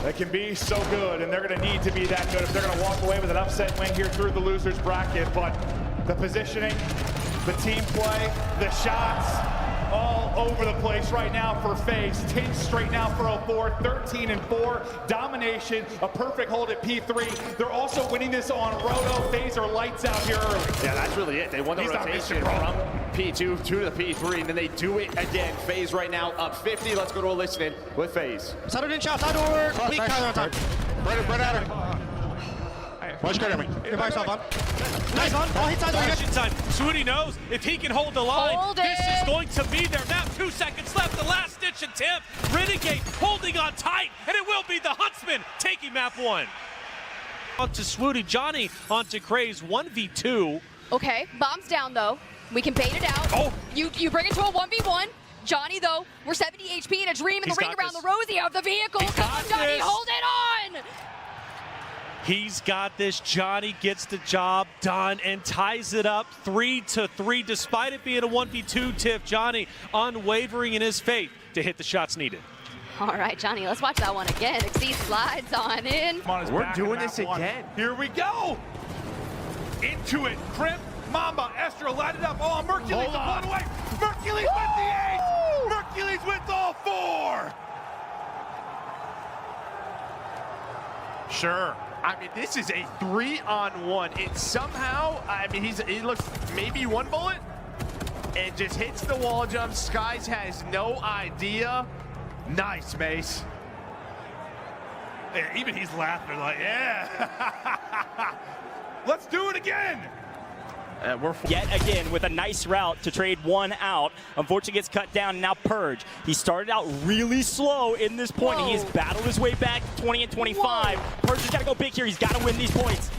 They can be so good, and they're going to need to be that good if they're going to walk away with an upset win here through the loser's bracket. But the positioning, the team play, the shots, all over the place right now for FaZe. 10 straight now for 0-4, 13-4. Domination, a perfect hold at P3. They're also winning this on Roto. FaZe are lights out here early. Yeah, that's really it. They won the rotation from P2 to the P3, and then they do it again. FaZe right now up 50. Let's go to a listening with FaZe. Side in shot, side door. Weak counter attack. Right at him. Watch carry me. Give myself on. Nice on. All hit side door. Time. Swooty knows if he can hold the line, this is going to be there. Now 2 seconds left, the last ditch attempt. Renegade holding on tight, and it will be the Huntsman taking map 1. On to Swooty, Johnny onto Craze, 1v2. Okay, bomb's down though. We can bait it out. Oh! You bring it to a 1v1. Johnny though, we're 70 HP in a dream in the ring around the Rosie of the vehicle. Johnny, hold it on! He's got this. Johnny gets the job done and ties it up 3-3. Despite it being a 1v2 tiff, Johnny unwavering in his faith to hit the shots needed. All right, Johnny, let's watch that one again. Exceed slides on in. We're doing this again. Here we go. Into it. Crimp, Mamba, Estra lighted up. Oh, Mercules the blown away. Mercules with the ace. Mercules with all 4. Sure. I mean, this is a 3-on-1. It somehow, I mean, he looks maybe 1 bullet and just hits the wall jump. Skies has no idea. Nice, Mace. Yeah, even he's laughing like, yeah. Let's do it again. We're yet again with a nice route to trade 1 out. Unfortunately gets cut down, and now Purge. He started out really slow in this point. He has battled his way back to 20 and 25. Purge has got to go big here. He's got to win these points.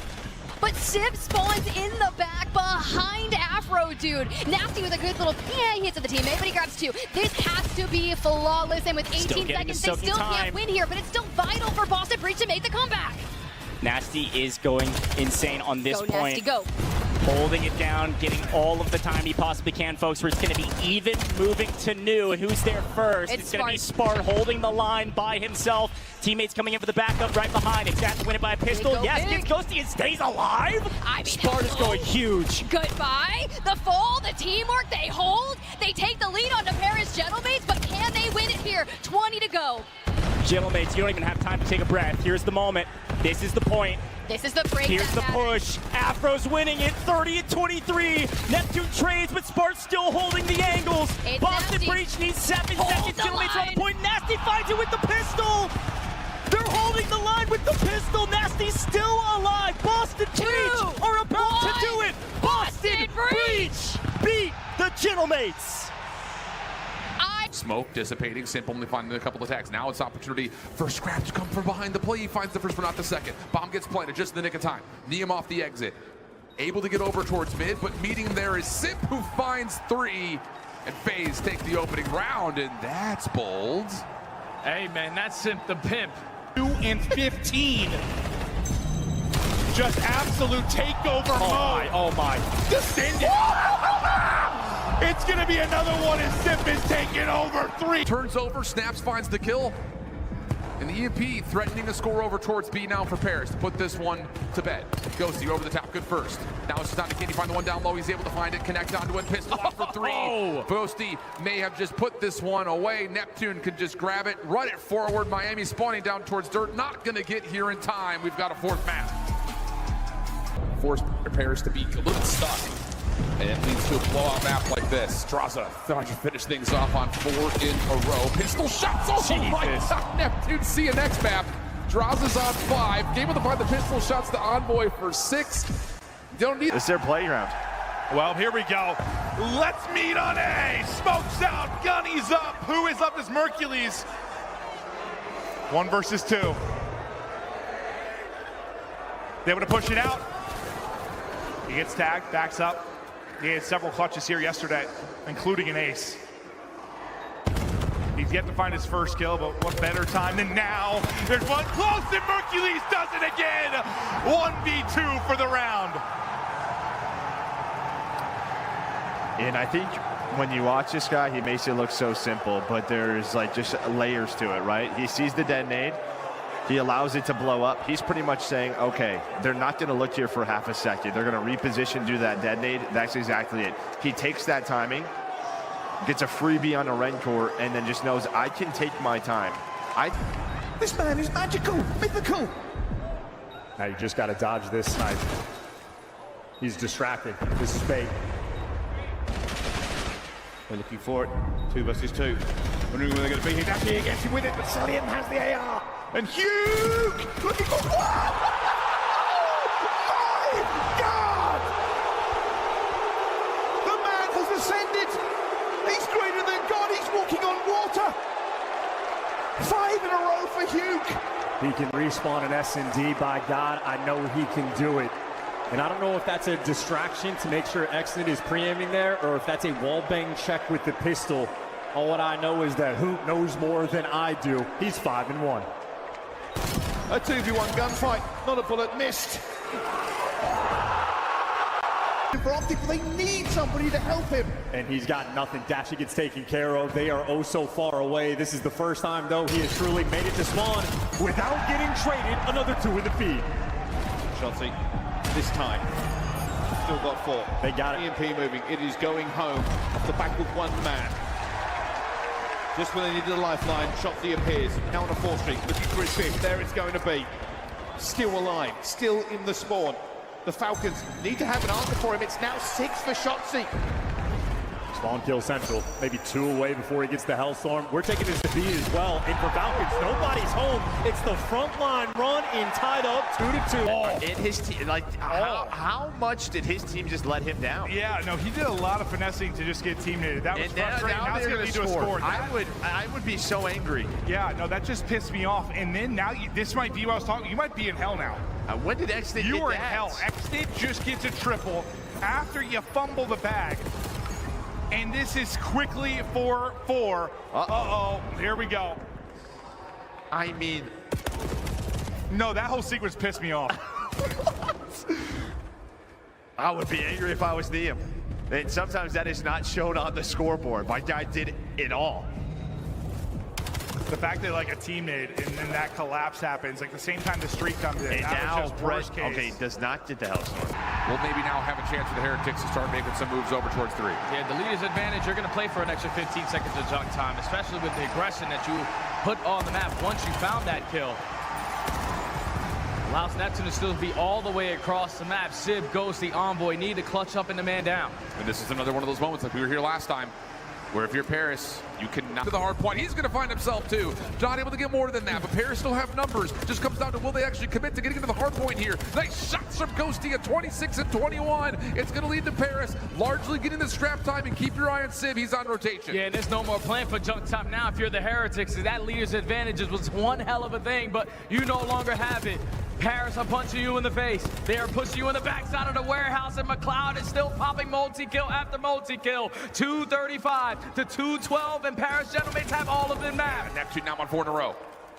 But Sip spawns in the back behind Afro, dude. Nasty with a good little, he hits at the teammate, but he grabs 2. This has to be flawless, and with 18 seconds, they still can't win here, but it's still vital for Boston Breach to make the comeback. Nasty is going insane on this point. Nasty, go. Holding it down, getting all of the time he possibly can, folks. Where it's going to be even moving to new. And who's there first? It's going to be Spart holding the line by himself. Teammates coming in for the backup right behind. It's got to win it by a pistol. Yes, gets ghosty and stays alive. Spart is going huge. Goodbye. The fall, the teamwork, they hold. They take the lead on the Paris Gentlemates, but can they win it here? 20 to go. Gentlemates, you don't even have time to take a breath. Here's the moment. This is the point. This is the break. Here's the push. Afro's winning it 30-23. Neptune trades, but Spart's still holding the angles. Boston Breach needs 7 seconds. Gentlemates on the point. Nasty finds it with the pistol. They're holding the line. line with the pistol. Nasty still alive. Boston Breach are about to do it. Boston Breach beat the Gentlemates. Smoke dissipating, Simp only finding a couple attacks. Now it's opportunity for Scrap to come from behind the play. He finds the first but not the second. Bomb gets planted just in the nick of time. Neum off the exit. Able to get over towards mid, but meeting him there is Simp, who finds 3. And FaZe take the opening round, and that's bold. Hey, man, that's Simp the Pimp. 2 and 15. Just absolute takeover mode. Oh my. Descending. It's going to be another one as Simp is taking over 3. Turns over, Snaps finds the kill. And the EMP threatening to score over towards B now for Paris to put this one to bed. Ghosty over the top, good first. Now it's just not, can he find the one down low? He's able to find it, connect onto it, pistol out for 3. Ghosty may have just put this one away. Neptune could just grab it, run it forward. Miami spawning down towards dirt, not gonna get here in time. We've got a 4th map. Force Paris to be a little bit stuck. And it leads to a blowout map like this. Straza trying to finish things off on 4 in a row. Pistol shots, oh my God, Neptune see a next map. Straza's on 5. Game of the fight, the pistol shots to Envoy for 6. Don't need. It's their playground. Well, here we go. Let's meet on A. Smoke's out, Gunny's up. Who is up is Mercules. 1 versus 2. They able to push it out. He gets tagged, backs up. He had several clutches here yesterday, including an ace. He's yet to find his first kill, but what better time than now? There's one close, and Mercules does it again. 1v2 for the round. And I think when you watch this guy, he makes it look so simple, but there's like just layers to it, right? He sees the detonate. He allows it to blow up. He's pretty much saying, okay, they're not going to look here for half a second. They're going to reposition, do that detonate. That's exactly it. He takes that timing, gets a freebie on a Rencore, and then just knows, I can take my time. This man is magical, mythical. Now you just got to dodge this snipe. He's distracted. This is bait. They're looking for it. 2 versus 2. Wondering where they're going to be here. Nashi gets him with it, but Solium has the AR. And Hugh looking for. My God! The man has ascended. He's greater than God. He's walking on water. 5 in a row for Hugh. He can respawn an S&D. By God, I know he can do it. And I don't know if that's a distraction to make sure Exnit is pre-aiming there, or if that's a wallbang check with the pistol. All what I know is that Hoop knows more than I do. He's 5-1. A 2v1 gunfight, not a bullet missed. For Optic, they need somebody to help him. And he's got nothing. Dashy gets taken care of. They are oh so far away. This is the first time, though, he has truly made it to spawn without getting traded. Another 2 in the feed. Shotzi, this time, still got 4. They got it. EMP moving. It is going home off the back of 1 man. Just when they needed a lifeline, Shotzi appears. Now on a 4 streak, looking for his 5th. There it's going to be. Still alive, still in the spawn. The Falcons need to have an answer for him. It's now 6 for Shotzi. Spawn kill central, maybe 2 away before he gets the Hellstorm. We're taking this to B as well. And for Falcons, nobody's home. It's the frontline run in tied up 2-2. In his team, like how much did his team just let him down? Yeah, no, he did a lot of finessing to just get teammated. That was frustrating. Now it's going to lead to a score. I would be so angry. Yeah, no, that just pissed me off. And then now this might be what I was talking. You might be in hell now. When did Exnit You get were that? in hell. Exnit just gets a triple after you fumble the bag. And this is quickly 4-4. Uh-oh, here we go. I mean, no, that whole sequence pissed me off. I would be angry if I was Neum. And sometimes that is not shown on the scoreboard. My guy did it all. The fact that like a teammate and then that collapse happens, like the same time the streak comes in. And now just worst case. Okay, does not get the Hellstorm. We'll maybe now have a chance for the Heretics to start making some moves over towards 3. Yeah, the leader's advantage, you're going to play for an extra 15 seconds of junk time, especially with the aggression that you put on the map once you found that kill. Allows Neptune to still be all the way across the map. Sib, Ghost, the Envoy need to clutch up and the man down. And this is another one of those moments like we were here last time. Where if you're Paris, you cannot to the hard point. He's going to find himself too. Not able to get more than that, but Paris still have numbers. Just comes down to will they actually commit to getting into the hard point here. Nice shots from Ghosty at 26 and 21. It's going to lead to Paris largely getting the scrap time, and keep your eye on Sib. He's on rotation. Yeah, and there's no more plan for junk time now if you're the Heretics. That leader's advantages was one hell of a thing, but you no longer have it. Paris are punching you in the face. They are pushing you in the backside of the warehouse, and McLeod is still popping multi-kill after multi-kill. 235 to 212, and Paris Gentlemen have all of them now. Neptune now on 4 in a row.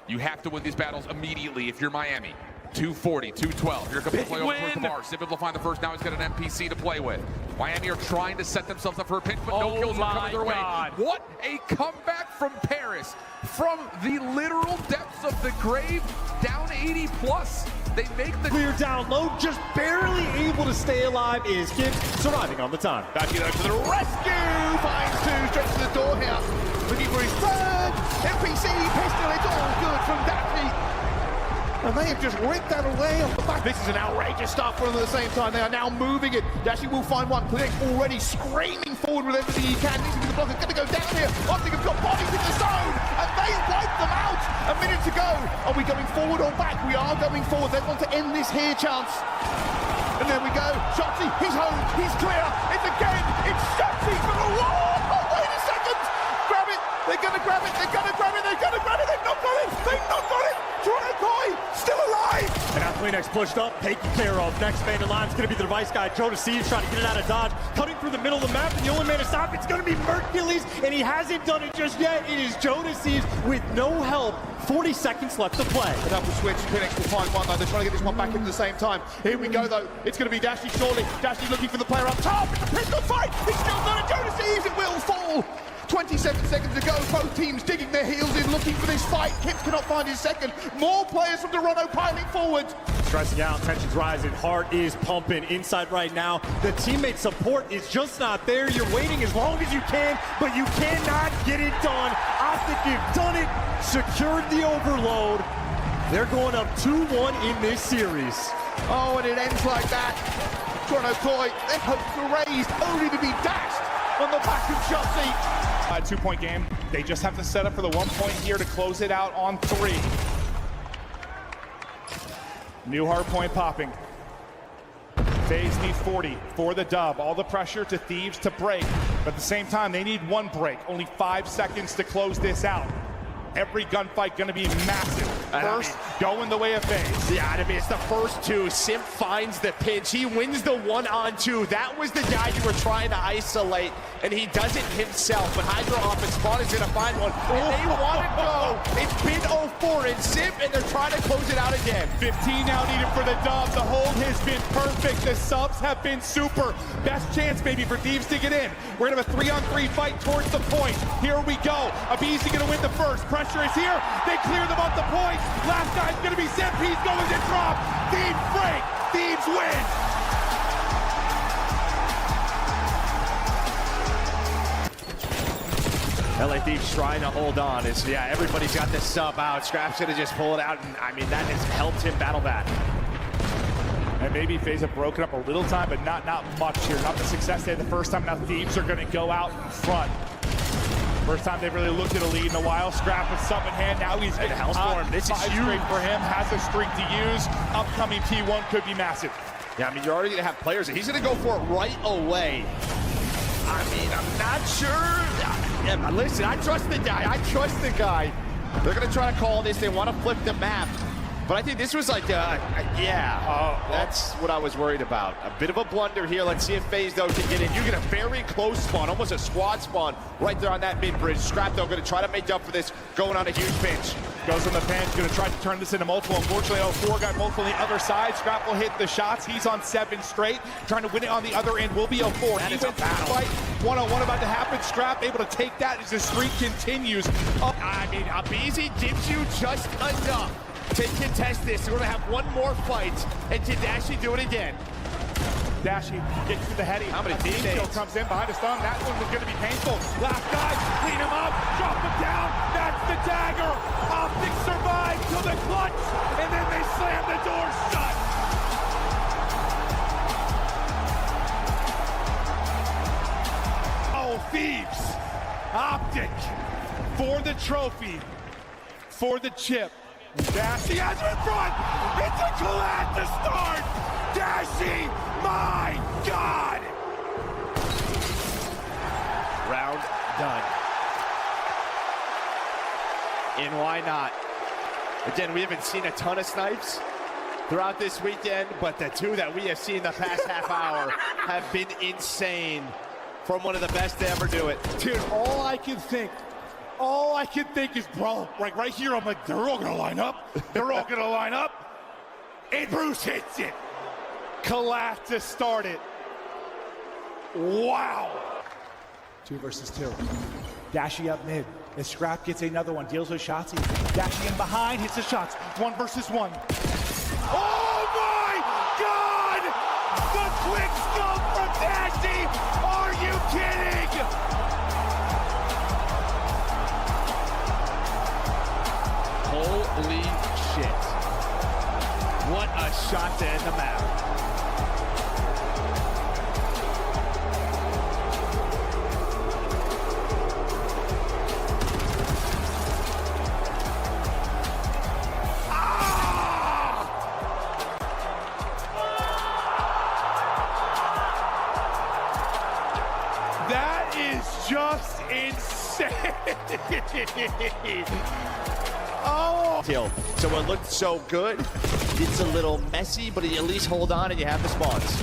You have to win these battles immediately if you're Miami. 240, 212. Here comes the play over towards the bar. Sib able to find the first. Now he's got an NPC to play with. Miami are trying to set themselves up for a pinch, but no kills are coming their way. What a comeback from Paris. From the literal depths of the grave, down 80 plus. They make the clear down low, just barely able to stay alive is Gibbs, surviving on the time. Back to the rescue, finds two, straight to the doorhouse. Looking for his third. NPC pistol, it's all good from Daphne. And they have just ripped that away off the back. This is an outrageous start for them at the same time. They are now moving it. Dashi will find one. Clinic already screaming forward with everything he can. This is the block. It's going to go down here. Optic have got bodies in the zone. And they wipe them out. A minute to go. Are we going forward or back? We are going forward. They want to end this here chance. And there we go. Shotzi, he's home. He's clear. It's again. It's Shotzi for the wall. Oh, wait a second. Grab it. They're going to grab it. They're going to grab it. They're going to grab it. They've not got it. They've not got it. Toronto Koi still alive. And Athlenex pushed up, taken care of. Next man in line is going to be the device guy. Joe Deceives trying to get it out of dodge. Cutting through the middle of the map, and the only man to stop it's going to be Mercules, and he hasn't done it just yet. It is Joe Deceives with no help. 40 seconds left to play. A double switch. Clinics will find one though. They're trying to get this one back in at the same time. Here we go though. It's going to be Dashi shortly. Dashi looking for the player up top. It's a pistol fight. It's still not a Joe Deceives. It will fall. 27 seconds to go, both teams digging their heels in, looking for this fight. Kips cannot find his second. More players from Toronto piling forward. Stressing out, tensions rising, heart is pumping inside right now. The teammate support is just not there. You're waiting as long as you can, but you cannot get it done. Optic, you've done it, secured the overload. They're going up 2-1 in this series. Oh, and it ends like that. Toronto Koi, their hopes are raised, only to be dashed on the back of Shotzi. A 2-point game. They just have to set up for the 1 point here to close it out on 3. New hard point popping. FaZe need 40 for the dub. All the pressure to Thieves to break. But at the same time, they need 1 break. Only 5 seconds to close this out. Every gunfight going to be massive. First, going the way of FaZe. Yeah, I mean, it's the first 2. Simp finds the pinch. He wins the 1-on-2. That was the guy you were trying to isolate, and he does it himself. But Hydra off and Spawn is going to find one. And they want to go. It's been 0-4 in Simp, and they're trying to close it out again. 15 now needed for the dub. The hold has been perfect. The subs have been super. Best chance, maybe, for Thieves to get in. We're going to have a 3-on-3 fight towards the point. Here we go. Abizi going to win the first. Pressure is here. They clear them off the point. Last guy's going to be Simp. He's going to drop. Thieves break. Thieves win. LA Thieves trying to hold on. Yeah, everybody's got this sub out. Scrap's going to just pull it out, and I mean, that has helped him battle back. And maybe FaZe have broken up a little time, but not much here. Not the success they had the first time. Now Thieves are going to go out in front. First time they've really looked at a lead in a while. Scrap with sub in hand. Now he's getting Hellstorm. This is huge for him. Has a streak to use. Upcoming T1 could be massive. Yeah, I mean, you're already going to have players. He's going to go for it right away. I mean, I'm not sure. Yeah, listen, I trust the guy. They're going to try to call this. They want to flip the map. But I think this was like, that's what I was worried about. A bit of a blunder here. Let's see if FaZe, though, can get in. You get a very close spawn, almost a squad spawn right there on that mid-bridge. Scrap, though, going to try to make up for this, going on a huge pinch. Goes on the pinch, going to try to turn this into multiple. Unfortunately, 0-4 got multiple on the other side. Scrap will hit the shots. He's on 7 straight. Trying to win it on the other end will be 0-4. That he is a battle. Fight. 1-on-1 about to happen. Scrap able to take that as the streak continues. I mean, Abizi gives you just enough to contest this. We're going to have one more fight, and to Dashi do it again. Dashi gets to the heady. How many teammates? Comes in behind his thumb. That one was going to be painful. Last guy, clean him up, drop him down. That's the dagger. Optic survived to the clutch, and then they slam the door shut. Oh, Thieves. trophy for the chip. Dashy has it in front. It's a collapse to start. Dashy, my God. Round done. And why not? Again, we haven't seen a ton of snipes throughout this weekend, but the two that we have seen the past half hour have been insane from one of the best to ever do it. Dude, all I can think is, bro, like right here, I'm like, they're all gonna line up. They're all gonna line up. And Bruce hits it. Collapse to start it. Wow. 2 versus 2. Dashy up mid. As Scrap gets another one, deals with shots. Dashy in behind, hits the shots. 1 versus 1. Oh my God! The quick scope from Dashy! Are you kidding? Holy shit. What a shot to end the map. That is just insane. Oh. So it looked so good. It's a little messy, but you at least hold on and you have the spawns.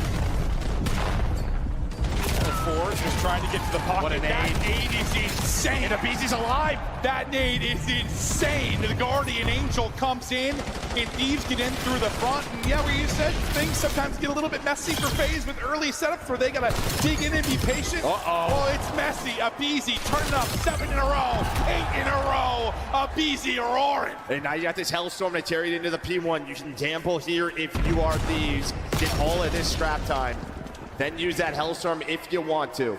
Just trying to get to the pocket. What a nade. That nade is insane. And Abizi's alive. That nade is insane. The Guardian Angel comes in, and Thieves get in through the front. And yeah, where you said things sometimes get a little bit messy for FaZe with early setups where they gotta dig in and be patient. Oh, it's messy. Abizi turning up 7 in a row, 8 in a row. Abizi roaring. And now you got this Hellstorm that carried into the P1. You can gamble here if you are Thieves. Get all of this scrap time. Then use that Hellstorm if you want to.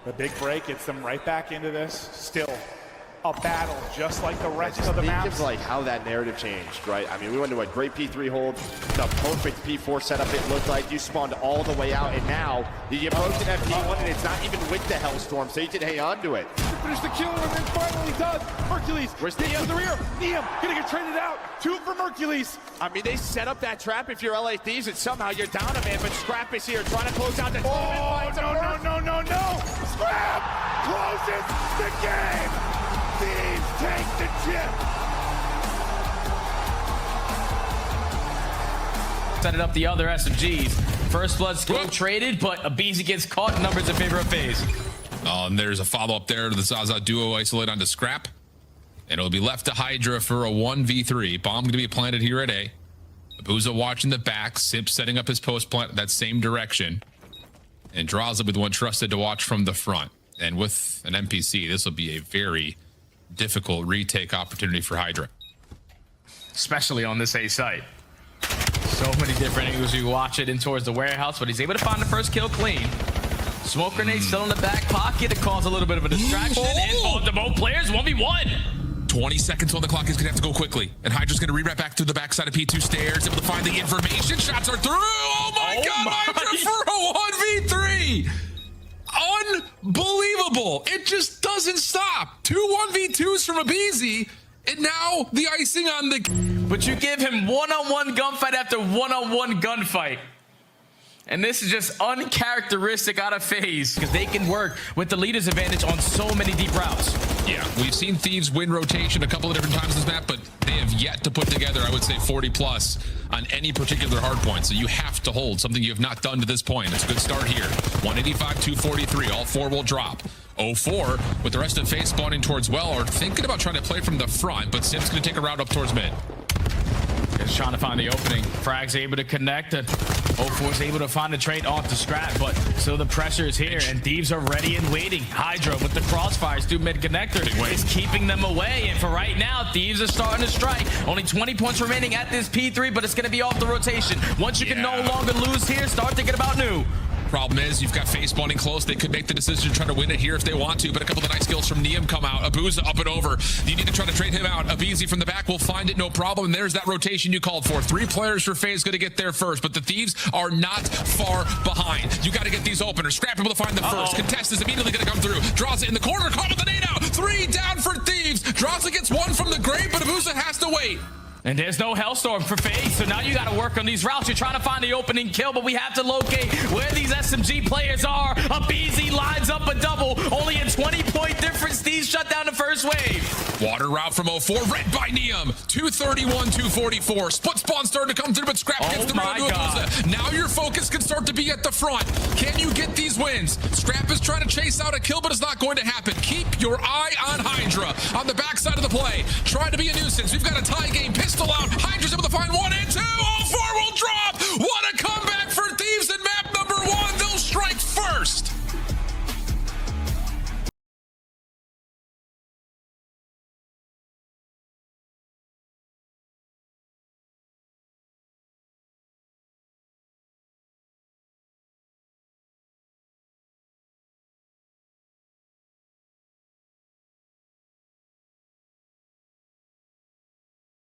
The big break gets them right back into this. Still a battle, just like the rest of the maps. maps. Think of like how that narrative changed, right? I mean, we went to a great P3 hold, the perfect P4 setup it looked like. You spawned all the way out, and now you approach an FP1, and it's not even with the Hellstorm, so you can hang on to it. Finish the kill, and then finally does. Hercules, where's Neem to the rear? Neem gonna get traded out. 2 for Hercules. I mean, they set up that trap if you're LA Thieves, and somehow you're down a man, but Scrap is here trying to close out the tournament. No. Scrap closes the game. Thieves take the chip. Set it up the other SMGs. First blood skill traded, but Abizi gets caught in numbers in favor of FaZe. And there's a follow-up there to the Zaza duo isolate onto Scrap. And it'll be left to Hydra for a 1v3. Bomb going to be planted here at A. Abuza watching the back. Simp setting up his post plant that same direction. And Draza with one trusted to watch from the front. And with an NPC, this will be a very difficult retake opportunity for Hydra. Especially on this A site. So many different angles you watch it in towards the warehouse, but he's able to find the first kill clean. Smoke grenade still in the back pocket. It caused a little bit of a distraction. Involved to both players, 1v1. 20 seconds on the clock. He's going to have to go quickly. And Hydra's going to re-wrap back to the backside of P2 stairs. Able to find the information. Shots are through. Oh my God, Hydra for a 1v3. Unbelievable. It just doesn't stop. 2 1v2s from Abizi. And now the icing on the... But you give him one-on-one gunfight after one-on-one gunfight. And this is just uncharacteristic out of FaZe because they can work with the leader's advantage on so many deep routes. Yeah, we've seen Thieves win rotation a couple of different times this map, but they have yet to put together, I would say, 40 plus on any particular hard point. So you have to hold something you have not done to this point. It's a good start here. 185, 243, all 4 will drop. 0-4 with the rest of FaZe spawning towards well or thinking about trying to play from the front, but Sim's going to take a route up towards mid. Just trying to find the opening. Frag's able to connect it. 0-4's able to find the trade off the Scrap, but still the pressure is here, and Thieves are ready and waiting. Hydra with the crossfires through mid connector is keeping them away, and for right now, Thieves are starting to strike. Only 20 points remaining at this P3, but it's going to be off the rotation. Once you can no longer lose here, start thinking about new. problem is you've got FaZe spawning close. They could make the decision to try to win it here if they want to, but a couple of nice kills from Neum come out. Abuza up and over. You need to try to trade him out. Abizi from the back will find it, no problem. And there's that rotation you called for. 3 players for FaZe going to get there first, but the Thieves are not far behind. You got to get these openers. Scrap able to find the first. Contest is immediately going to come through. Draws it in the corner. Caught with the nade out. 3 down for Thieves. Draws it gets 1 from the grave, but Abuza has to wait. And there's no Hellstorm for FaZe, so now you got to work on these routes. You're trying to find the opening kill, but we have to locate where these SMG players are. Abizi lines up a double, only a 20-point difference. These shut down the first wave. Water route from 04, read by Neum. 231, 244. Split spawn starting to come through, but Scrap gets the round to Abuza. Now your focus can start to be at the front. Can you get these wins? Scrap is trying to chase out a kill, but it's not going to happen. Keep your eye on Hydra on the backside of the play. Try to be a nuisance. We've got a tie game. Pistol out. Hydra's able to find 1 and 2. 04 will drop.